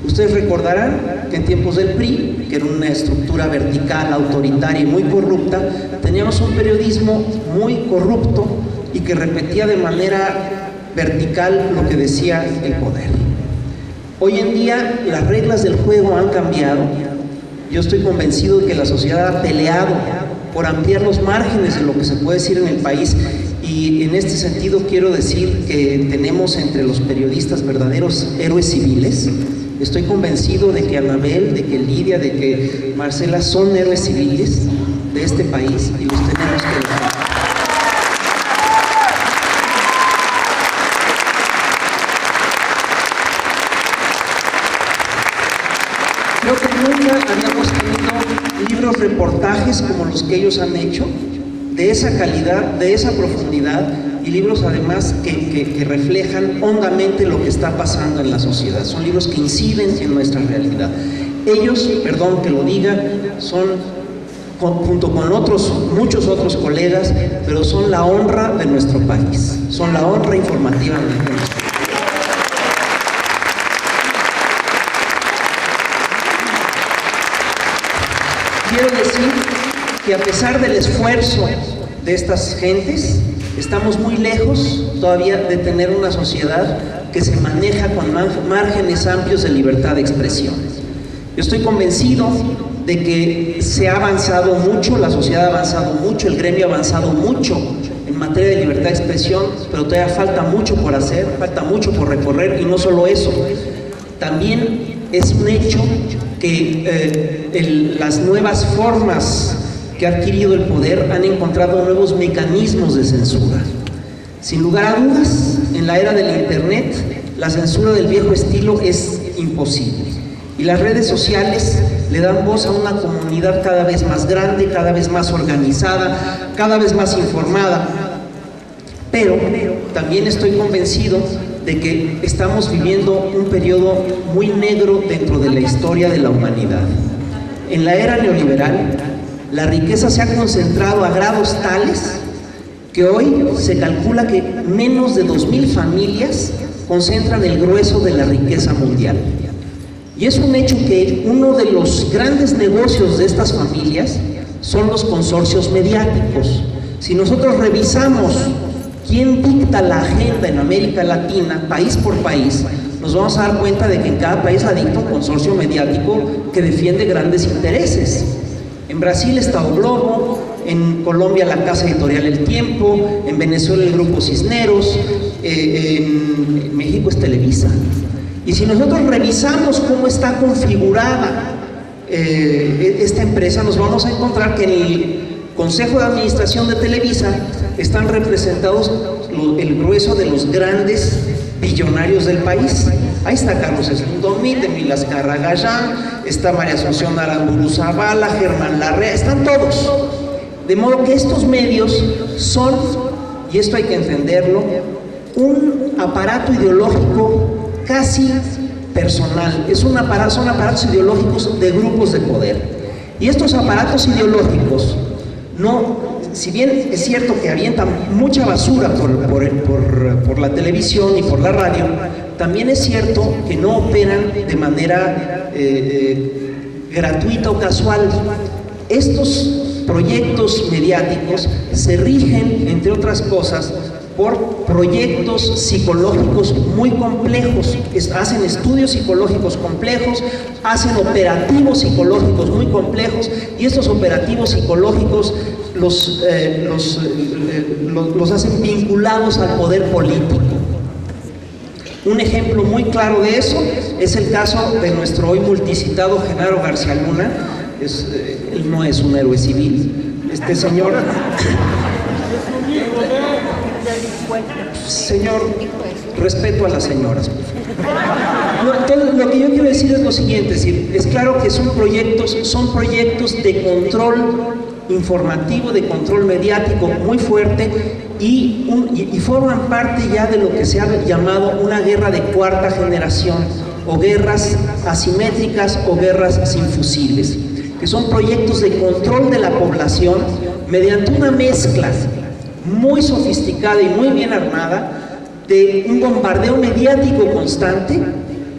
Ustedes recordarán que en tiempos del PRI, que era una estructura vertical, autoritaria y muy corrupta, teníamos un periodismo muy corrupto y que repetía de manera vertical lo que decía el poder. Hoy en día las reglas del juego han cambiado. Yo estoy convencido de que la sociedad ha peleado por ampliar los márgenes de lo que se puede decir en el país, y en este sentido quiero decir que tenemos entre los periodistas verdaderos héroes civiles. Estoy convencido de que Anabel, de que Lidia, de que Marcela son héroes civiles de este país y los tenemos que defender. Creo que nunca habíamos tenido libros reportajes como los que ellos han hecho, de esa calidad, de esa profundidad, y libros además que reflejan hondamente lo que está pasando en la sociedad. Son libros que inciden en nuestra realidad. Ellos, perdón que lo diga, son, junto con muchos otros colegas, pero son la honra de nuestro país, son la honra informativa de nuestro país. Quiero decir que a pesar del esfuerzo de estas gentes, estamos muy lejos todavía de tener una sociedad que se maneja con márgenes amplios de libertad de expresión. Yo estoy convencido de que se ha avanzado mucho, la sociedad ha avanzado mucho, el gremio ha avanzado mucho en materia de libertad de expresión, pero todavía falta mucho por hacer, falta mucho por recorrer, y no solo eso, también es un hecho que las nuevas formas que ha adquirido el poder han encontrado nuevos mecanismos de censura. Sin lugar a dudas, en la era del internet, la censura del viejo estilo es imposible. Y las redes sociales le dan voz a una comunidad cada vez más grande, cada vez más organizada, cada vez más informada. Pero también estoy convencido de que estamos viviendo un periodo muy negro dentro de la historia de la humanidad. En la era neoliberal, la riqueza se ha concentrado a grados tales que hoy se calcula que menos de 2,000 familias concentran el grueso de la riqueza mundial. Y es un hecho que uno de los grandes negocios de estas familias son los consorcios mediáticos. Si nosotros revisamos quién dicta la agenda en América Latina, país por país, nos vamos a dar cuenta de que en cada país la dicta un consorcio mediático que defiende grandes intereses. En Brasil está O Globo, en Colombia la casa editorial El Tiempo, en Venezuela el Grupo Cisneros, en México es Televisa. Y si nosotros revisamos cómo está configurada esta empresa, nos vamos a encontrar que en el Consejo de Administración de Televisa están representados el grueso de los grandes billonarios del país. Ahí está Carlos Slim Domínguez, Emilio Azcárraga Gallán, está María Asunción Aramburu Zavala, Germán Larrea, están todos. De modo que estos medios son, y esto hay que entenderlo, un aparato ideológico casi personal. Son aparatos ideológicos de grupos de poder. Y estos aparatos ideológicos no si bien es cierto que avientan mucha basura por la televisión y por la radio, también es cierto que no operan de manera gratuita o casual. Estos proyectos mediáticos se rigen, entre otras cosas, por proyectos psicológicos muy complejos, hacen estudios psicológicos complejos, hacen operativos psicológicos muy complejos, y estos operativos psicológicos los hacen vinculados al poder político. Un ejemplo muy claro de eso es el caso de nuestro hoy multicitado Genaro García Luna. Él no es un héroe civil, este señor... Señor, respeto a las señoras. No, entonces, lo que yo quiero decir es lo siguiente, es claro que son proyectos de control informativo, de control mediático muy fuerte, y forman parte ya de lo que se ha llamado una guerra de cuarta generación, o guerras asimétricas o guerras sin fusiles, que son proyectos de control de la población mediante una mezcla muy sofisticada y muy bien armada de un bombardeo mediático constante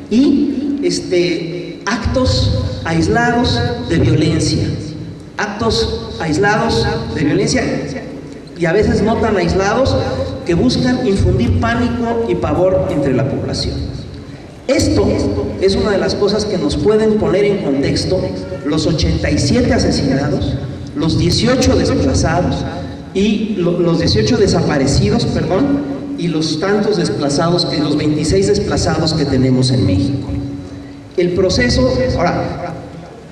y actos aislados de violencia, y a veces no tan aislados, que buscan infundir pánico y pavor entre la población. Esto es una de las cosas que nos pueden poner en contexto los 87 asesinados, los 18 desplazados, y los 18 desaparecidos, y los tantos desplazados, los 26 desplazados que tenemos en México. El proceso, ahora,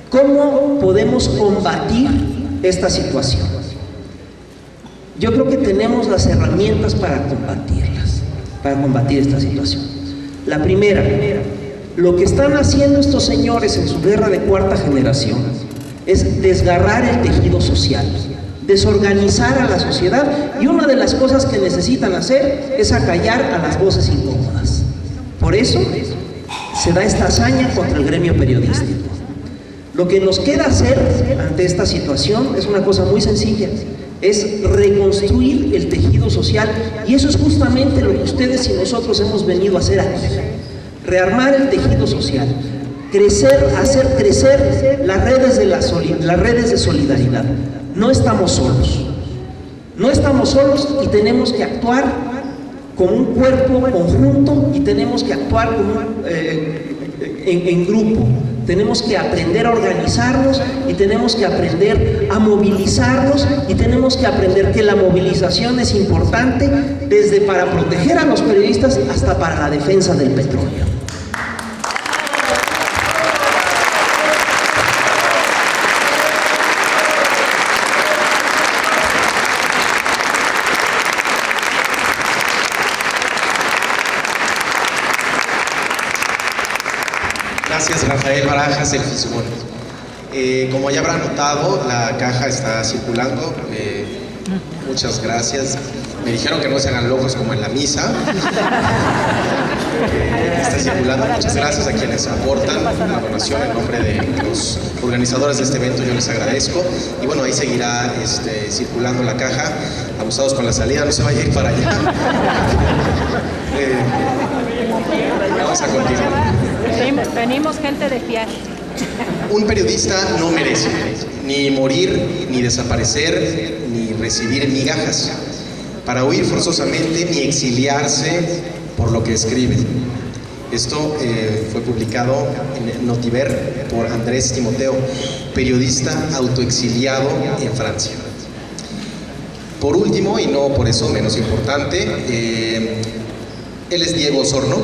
¿cómo podemos combatir esta situación? Yo creo que tenemos las herramientas para combatir esta situación. La primera, lo que están haciendo estos señores en su guerra de cuarta generación es desgarrar el tejido social, desorganizar a la sociedad, y una de las cosas que necesitan hacer es acallar a las voces incómodas. Por eso se da esta hazaña contra el gremio periodístico. Lo que nos queda hacer ante esta situación es una cosa muy sencilla, es reconstruir el tejido social, y eso es justamente lo que ustedes y nosotros hemos venido a hacer aquí: rearmar el tejido social, hacer crecer las redes de solidaridad. No estamos solos, y tenemos que actuar como un cuerpo conjunto, y tenemos que actuar en grupo. Tenemos que aprender a organizarnos, y tenemos que aprender a movilizarnos, y tenemos que aprender que la movilización es importante, desde para proteger a los periodistas hasta para la defensa del petróleo. Gracias, Rafael Barajas, el Fisgón. Como ya habrán notado, la caja está circulando. Muchas gracias. Me dijeron que no se hagan locos como en la misa. Está circulando. Muchas gracias a quienes aportan la donación en nombre de los organizadores de este evento. Yo les agradezco. Y bueno, ahí seguirá circulando la caja. Abusados con la salida, no se vaya a ir para allá. Vamos a continuar. Venimos gente de fiar. Un periodista no merece ni morir, ni desaparecer, ni recibir migajas, para huir forzosamente, ni exiliarse por lo que escribe. Esto fue publicado en Notiver por Andrés Timoteo, periodista autoexiliado en Francia. Por último, y no por eso menos importante, él es Diego Osorno.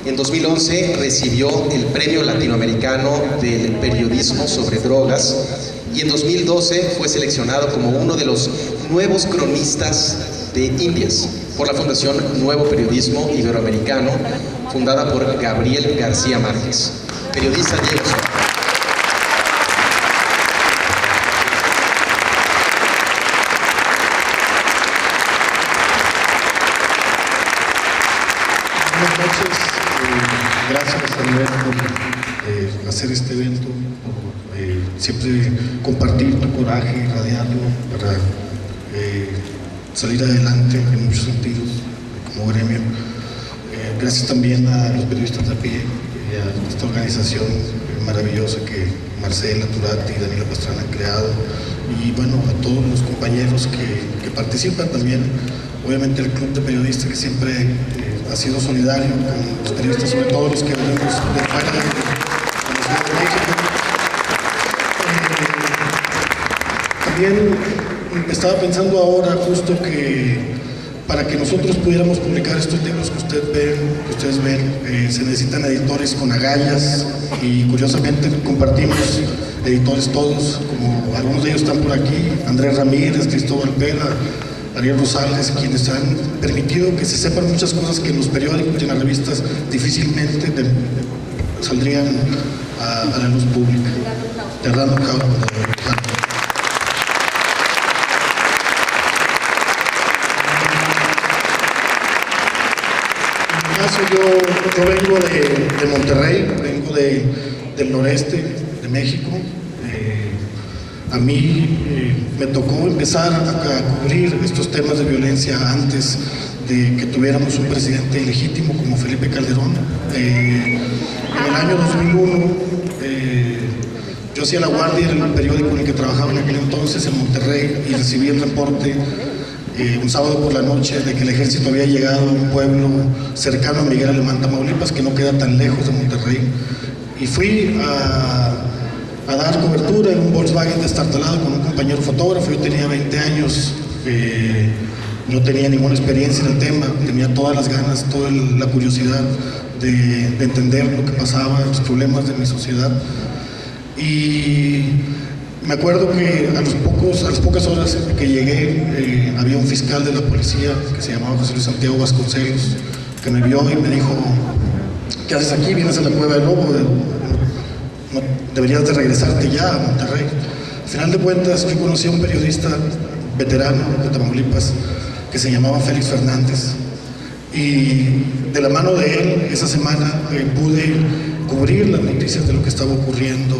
En 2011 recibió el Premio Latinoamericano del Periodismo sobre Drogas, y en 2012 fue seleccionado como uno de los nuevos cronistas de Indias por la Fundación Nuevo Periodismo Iberoamericano, fundada por Gabriel García Márquez. Periodista Diego Osorno. Buenas noches, gracias a nivel por hacer este evento, por siempre compartir tu coraje, irradiarlo para salir adelante en muchos sentidos como gremio. Gracias también a los periodistas de a pie y a esta organización maravillosa que Marcela Turati y Daniela Pastrana han creado, y bueno, a todos los compañeros que participan también, obviamente el Club de Periodistas que siempre ha sido solidario con los periodistas, sobre todo los que venimos de fuera de la Ciudad de México. También estaba pensando ahora justo que para que nosotros pudiéramos publicar estos libros que ustedes ven, se necesitan editores con agallas, y curiosamente compartimos editores todos, como algunos de ellos están por aquí: Andrés Ramírez, Cristóbal Pela, Ariel Rosales, quienes han permitido que se sepan muchas cosas que en los periódicos y en las revistas difícilmente saldrían a la luz pública. Errando yo vengo de Monterrey, vengo del noreste de México. A mí me tocó empezar a cubrir estos temas de violencia antes de que tuviéramos un presidente ilegítimo como Felipe Calderón. En el año 2001 yo hacía la guardia en el periódico en el que trabajaba en aquel entonces, en Monterrey, y recibí el reporte un sábado por la noche de que el ejército había llegado a un pueblo cercano a Miguel Alemán, Tamaulipas, que no queda tan lejos de Monterrey, y fui a dar cobertura en un Volkswagen destartalado con un compañero fotógrafo. Yo tenía 20 años, no tenía ninguna experiencia en el tema, tenía todas las ganas, toda la curiosidad de entender lo que pasaba, los problemas de mi sociedad. Y me acuerdo que a las pocas horas que llegué, había un fiscal de la policía que se llamaba José Luis Santiago Vasconcelos, que me vio y me dijo: ¿qué haces aquí? ¿Vienes a la Cueva del Lobo? No, deberías de regresarte ya a Monterrey. Al final de cuentas, yo conocí a un periodista veterano de Tamaulipas que se llamaba Félix Fernández, y de la mano de él esa semana pude cubrir las noticias de lo que estaba ocurriendo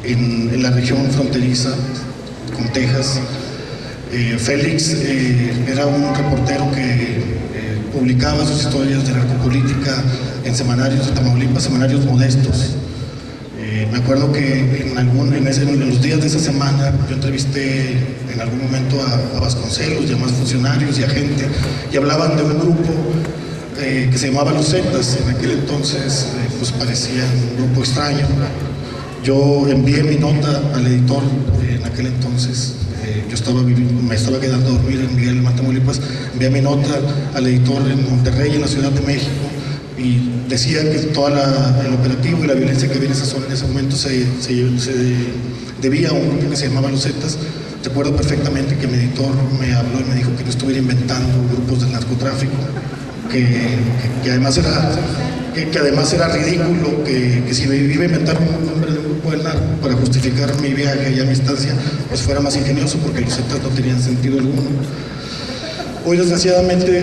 en la región fronteriza con Texas. Félix era un reportero que publicaba sus historias de narcopolítica en semanarios de Tamaulipas, semanarios modestos. Me acuerdo que en los días de esa semana yo entrevisté en algún momento a Vasconcelos y a más funcionarios y a gente, y hablaban de un grupo que se llamaba Los Zetas. En aquel entonces pues parecía un grupo extraño. Yo envié mi nota al editor en aquel entonces. Me estaba quedando a dormir en Miguel Alemán, Tamaulipas. Envié mi nota al editor en Monterrey, en la Ciudad de México, y decía que todo el operativo y la violencia que había en esa zona en ese momento se debía a un grupo que se llamaba Los Zetas. Recuerdo perfectamente que mi editor me habló y me dijo que no estuviera inventando grupos del narcotráfico, que además era ridículo, que si me iba a inventar un nombre de un grupo del narco para justificar mi viaje y a mi estancia, pues fuera más ingenioso, porque los Zetas no tenían sentido alguno. Hoy, desgraciadamente,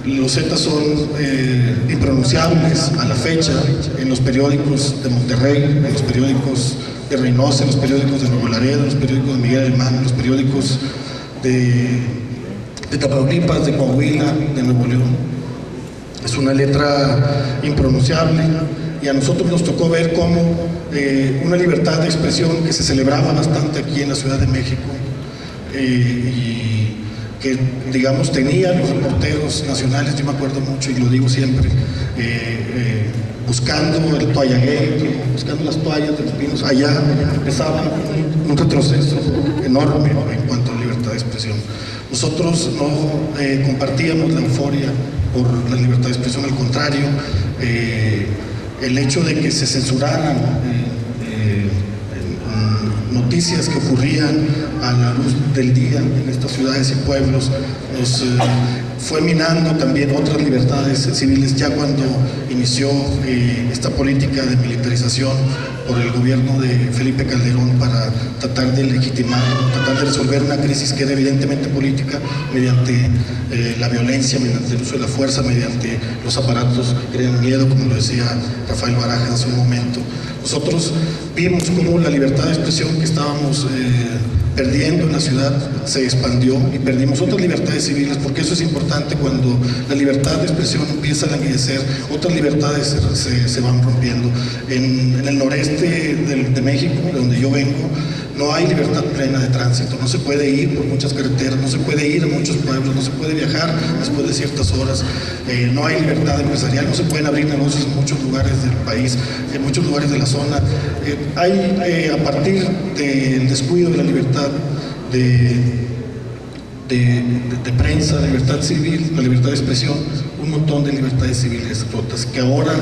los Zetas son impronunciables a la fecha en los periódicos de Monterrey, en los periódicos de Reynosa, en los periódicos de Nuevo Laredo, en los periódicos de Miguel Alemán, en los periódicos de Tamaulipas, de Coahuila, de Nuevo León. Es una letra impronunciable, y a nosotros nos tocó ver cómo una libertad de expresión que se celebraba bastante aquí en la Ciudad de México, y que, digamos, tenían los reporteros nacionales, yo me acuerdo mucho y lo digo siempre, buscando el Toallagate, buscando las toallas de los pinos, allá empezaba un retroceso enorme en cuanto a libertad de expresión. Nosotros no compartíamos la euforia por la libertad de expresión, al contrario, el hecho de que se censuraran noticias que ocurrían a la luz del día en estas ciudades y pueblos nos fue minando también otras libertades civiles, ya cuando inició esta política de militarización por el gobierno de Felipe Calderón para tratar de legitimar, tratar de resolver una crisis que era evidentemente política mediante la violencia, mediante el uso de la fuerza, mediante los aparatos que crean miedo, como lo decía Rafael Barajas hace un momento. Nosotros vimos cómo la libertad de expresión que estábamos perdiendo en la ciudad, se expandió y perdimos otras libertades civiles, porque eso es importante. Cuando la libertad de expresión empieza a languidecer, otras libertades se van rompiendo. En el noreste de México, de donde yo vengo, no hay libertad plena de tránsito, no se puede ir por muchas carreteras, no se puede ir a muchos pueblos, no se puede viajar después de ciertas horas, no hay libertad empresarial, no se pueden abrir negocios en muchos lugares del país, en muchos lugares de la zona. Hay, a partir del descuido de la libertad de prensa, la libertad civil, la libertad de expresión, un montón de libertades civiles rotas que ahora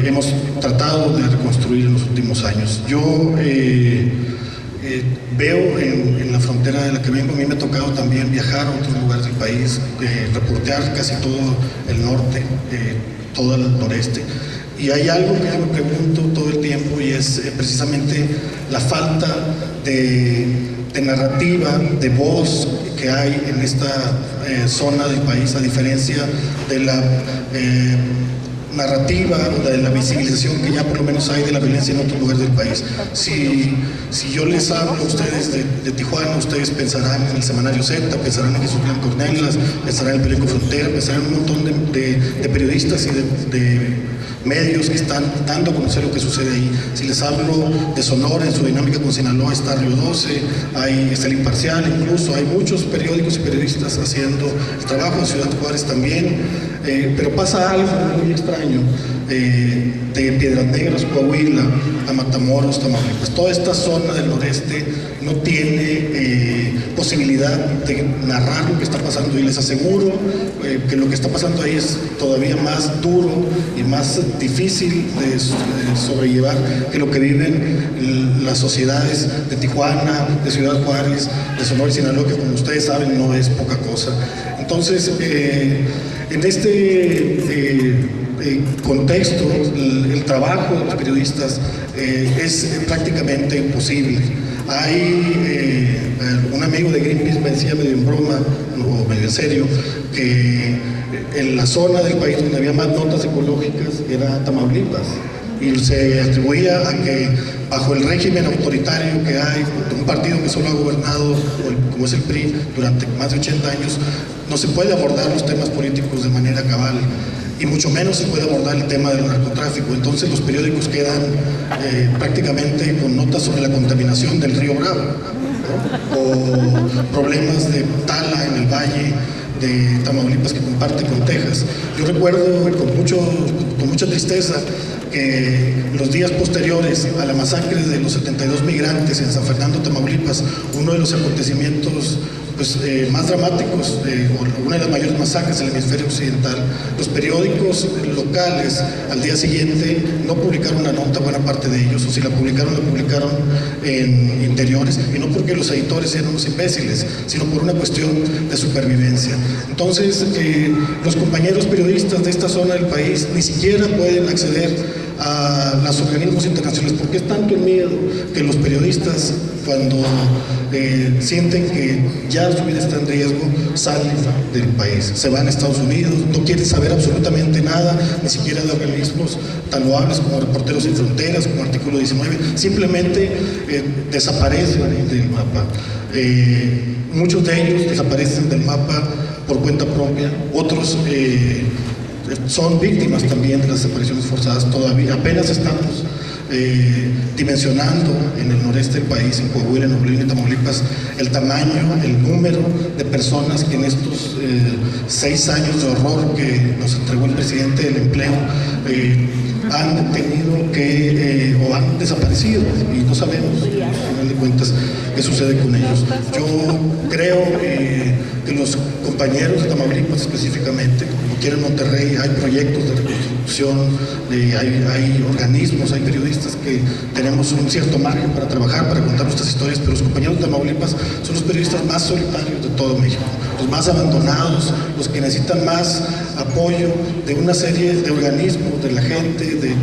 hemos tratado de reconstruir en los últimos años. Yo veo en la frontera de la que vengo, a mí me ha tocado también viajar a otros lugares del país, reportear casi todo el norte, todo el noreste. Y hay algo que yo me pregunto todo el tiempo, y es precisamente la falta de narrativa, de voz que hay en esta zona del país, a diferencia de la narrativa o de la visibilización que ya por lo menos hay de la violencia en otros lugares del país. Si yo les hablo a ustedes de Tijuana, ustedes pensarán en el Semanario Z, pensarán en Jesús Blanco Ornelas, pensarán en el periódico Frontera, pensarán en un montón de periodistas y de medios que están dando a conocer lo que sucede ahí. Si les hablo de Sonora, en su dinámica con Sinaloa está Río 12, está El Imparcial, incluso hay muchos periódicos y periodistas haciendo el trabajo, en Ciudad Juárez también, pero pasa algo muy extraño. De Piedras Negras, Coahuila, a Matamoros, Tamaulipas, toda esta zona del noreste no tiene posibilidad de narrar lo que está pasando, y les aseguro que lo que está pasando ahí es todavía más duro y más difícil de sobrellevar que lo que viven las sociedades de Tijuana, de Ciudad Juárez, de Sonora y Sinaloa, que como ustedes saben no es poca cosa. Entonces, en este contexto, el trabajo de los periodistas es prácticamente imposible. Hay un amigo de Greenpeace me decía medio en broma o medio en serio que en la zona del país donde había más notas ecológicas era Tamaulipas, y se atribuía a que bajo el régimen autoritario que hay de un partido que solo ha gobernado, como es el PRI, durante más de 80 años, no se puede abordar los temas políticos de manera cabal, y mucho menos se puede abordar el tema del narcotráfico. Entonces los periódicos quedan prácticamente con notas sobre la contaminación del río Bravo, ¿no? O problemas de tala en el valle de Tamaulipas que comparte con Texas. Yo recuerdo con mucha tristeza que los días posteriores a la masacre de los 72 migrantes en San Fernando, Tamaulipas, uno de los acontecimientos más dramáticos, o una de las mayores masacres en el hemisferio occidental, los periódicos locales al día siguiente no publicaron la nota, buena parte de ellos, o si la publicaron en interiores, y no porque los editores eran unos imbéciles, sino por una cuestión de supervivencia. Entonces, los compañeros periodistas de esta zona del país ni siquiera pueden acceder a los organismos internacionales, porque es tanto el miedo que los periodistas, cuando sienten que ya su vida está en riesgo, salen del país, se van a Estados Unidos, no quieren saber absolutamente nada, ni siquiera de organismos tan loables como Reporteros Sin Fronteras, como Artículo 19, simplemente desaparecen del mapa. Muchos de ellos desaparecen del mapa por cuenta propia, otros son víctimas también de las desapariciones forzadas. Todavía apenas estamos dimensionando en el noreste del país, en Coahuila, en Nuevo León y Tamaulipas, el tamaño, el número de personas que en estos 6 años de horror que nos entregó el presidente del empleo han tenido que o han desaparecido, y no sabemos, al final de cuentas, qué sucede con ellos. Yo creo que los compañeros de Tamaulipas específicamente, como quiera en Monterrey, hay proyectos de reconstrucción, hay organismos, hay periodistas que tenemos un cierto margen para trabajar, para contar nuestras historias, pero los compañeros de Tamaulipas son los periodistas más solitarios de todo México, los más abandonados, los que necesitan más apoyo de una serie de organismos, de la gente, de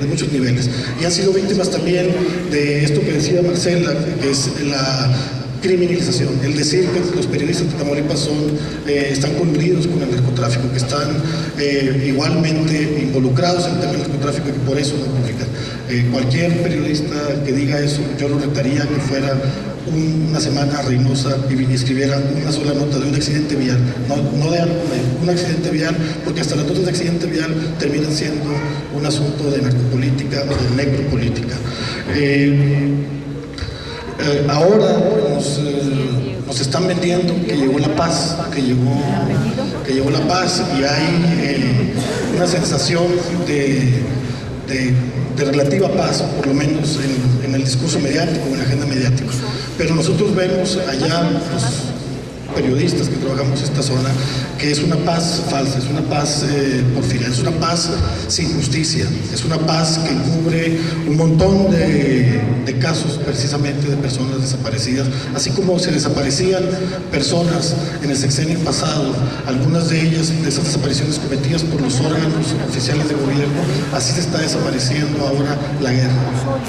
muchos niveles, y han sido víctimas también de esto que decía Marcela, que es criminalización, el decir que los periodistas de Tamaulipas están coludidos con el narcotráfico, que están igualmente involucrados en el tema del narcotráfico y que por eso no publican. Cualquier periodista que diga eso, yo lo retaría que fuera una semana a Reynosa y escribiera una sola nota de un accidente vial, no de algo, un accidente vial, porque hasta las notas de accidente vial terminan siendo un asunto de narcopolítica o de necropolítica. Ahora nos están vendiendo que llegó la paz, que llegó la paz, y hay una sensación de relativa paz, por lo menos en el discurso mediático, en la agenda mediática. Pero nosotros vemos allá, los periodistas que trabajamos en esta zona, que es una paz falsa, es una paz porfiriana, es una paz sin justicia, es una paz que cubre un montón de casos precisamente de personas desaparecidas, así como se desaparecían personas en el sexenio pasado, algunas de ellas, de esas desapariciones cometidas por los órganos oficiales de gobierno, así se está desapareciendo ahora la guerra,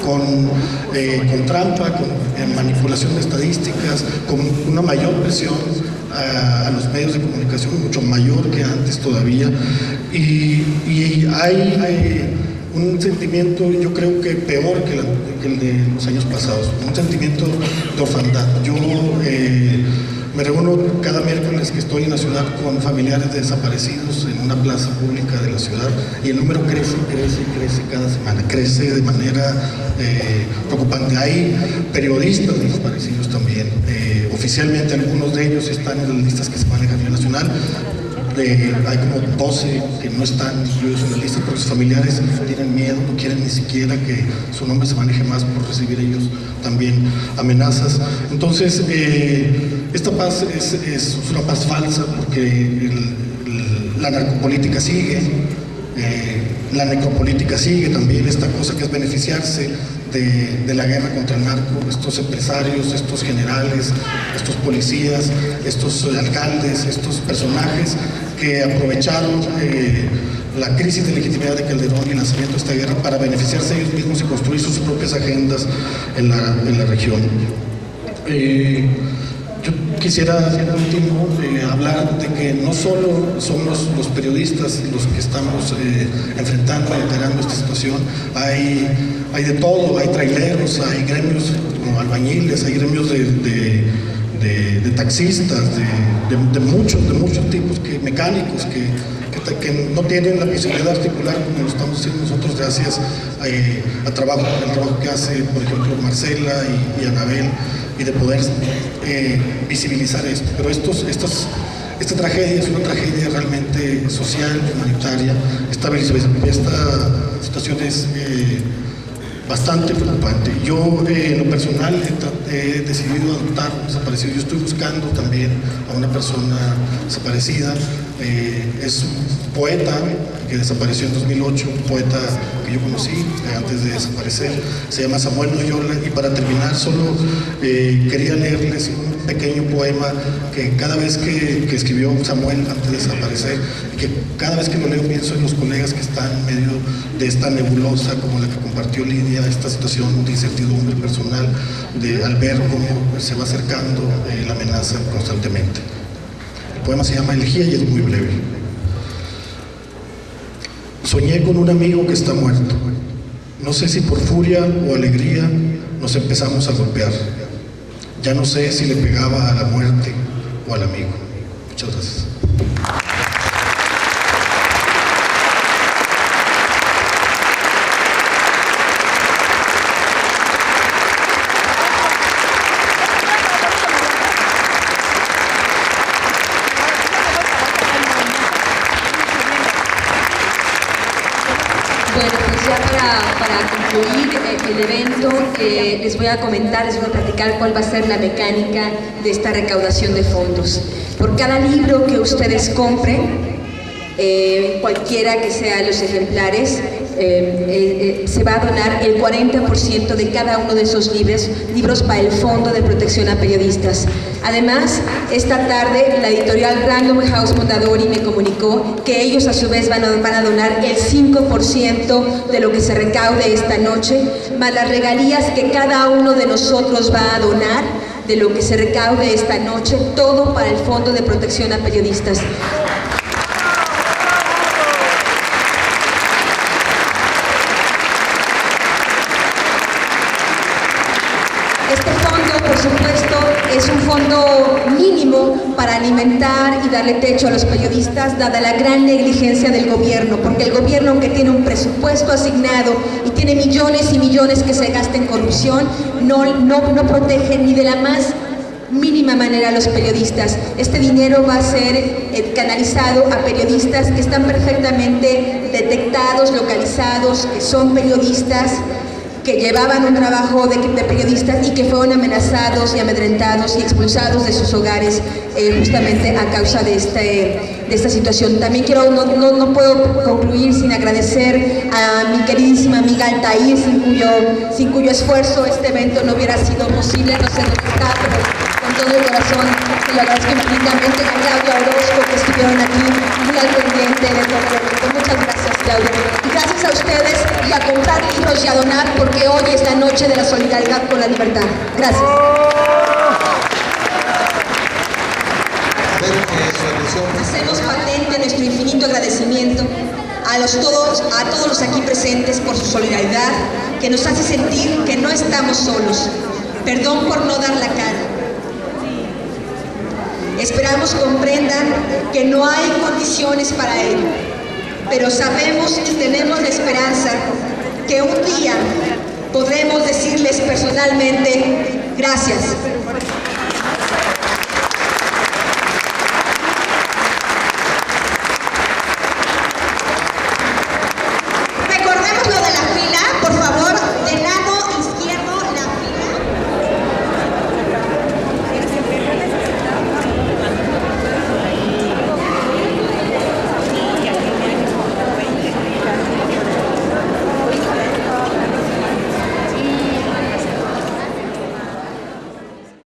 con trampa, con manipulación de estadísticas, con una mayor presión a los medios de comunicación, mucho mayor que antes todavía, y hay un sentimiento, yo creo que peor que el de los años pasados, un sentimiento de orfandad. Yo me reúno cada miércoles que estoy en la ciudad con familiares de desaparecidos en una plaza pública de la ciudad, y el número crece cada semana, crece de manera preocupante. Hay periodistas desaparecidos también, oficialmente algunos de ellos están en las listas que se manejan a nivel nacional. Hay como 12 que no están incluidos en la lista porque sus familiares tienen miedo, no quieren ni siquiera que su nombre se maneje más por recibir ellos también amenazas. Entonces, esta paz es una paz falsa porque la narcopolítica sigue, la necropolítica sigue también, esta cosa que es beneficiarse de la guerra contra el narco, estos empresarios, estos generales, estos policías, estos alcaldes, estos personajes que aprovecharon la crisis de legitimidad de Calderón y el lanzamiento de esta guerra para beneficiarse ellos mismos y construir sus propias agendas en la región. Yo quisiera, por último, hablar de que no solo somos los periodistas los que estamos enfrentando y alterando esta situación, hay de todo, hay traileros, hay gremios como albañiles, hay gremios de taxistas, de muchos tipos, mecánicos que no tienen la posibilidad de articular como lo estamos haciendo nosotros gracias al trabajo que hace, por ejemplo, Marcela y Anabel, y de poder visibilizar esto. Pero esta tragedia es una tragedia realmente social, humanitaria. Esta situación es bastante preocupante. Yo, en lo personal, he decidido adoptar un desaparecido. Yo estoy buscando también a una persona desaparecida. Es un poeta que desapareció en 2008, un poeta que yo conocí antes de desaparecer, se llama Samuel Noyola, y para terminar solo quería leerles un pequeño poema que cada vez que escribió Samuel antes de desaparecer, que cada vez que lo leo pienso en los colegas que están en medio de esta nebulosa como la que compartió Lidia, esta situación de incertidumbre personal, al ver cómo se va acercando la amenaza constantemente. El poema se llama Elegía y es muy breve. Soñé con un amigo que está muerto. No sé si por furia o alegría nos empezamos a golpear. Ya no sé si le pegaba a la muerte o al amigo. Muchas gracias. Bueno, pues ya para concluir el evento, les voy a comentar, les voy a platicar cuál va a ser la mecánica de esta recaudación de fondos. Por cada libro que ustedes compren, cualquiera que sean los ejemplares, se va a donar el 40% de cada uno de esos libros para el Fondo de Protección a Periodistas. Además, esta tarde la editorial Random House Mondadori me comunicó que ellos a su vez van a donar el 5% de lo que se recaude esta noche, más las regalías que cada uno de nosotros va a donar de lo que se recaude esta noche, todo para el Fondo de Protección a Periodistas. Este fondo, por supuesto, es un fondo mínimo para alimentar y darle techo a los periodistas, dada la gran negligencia del gobierno, porque el gobierno, aunque tiene un presupuesto asignado y tiene millones y millones que se gastan en corrupción, no protege ni de la más mínima manera a los periodistas. Este dinero va a ser canalizado a periodistas que están perfectamente detectados, localizados, que son periodistas, que llevaban un trabajo de periodistas y que fueron amenazados y amedrentados y expulsados de sus hogares justamente a causa de esta situación. También no puedo concluir sin agradecer a mi queridísima amiga Altair, sin cuyo esfuerzo este evento no hubiera sido posible, no sé dónde está, pero con todo el corazón se lo agradezco infinitamente, a Claudia Orozco, que estuvieron aquí muy al pendiente de todo el evento. Muchas gracias, Claudia. Y gracias a ustedes, y a comprar libros y a donar, porque hoy es la noche de la solidaridad con la libertad. Gracias. Hacemos patente nuestro infinito agradecimiento a todos los aquí presentes por su solidaridad, que nos hace sentir que no estamos solos. Perdón por no dar la cara. Esperamos comprendan que no hay condiciones para ello, pero sabemos y tenemos la esperanza que un día podremos decirles personalmente gracias.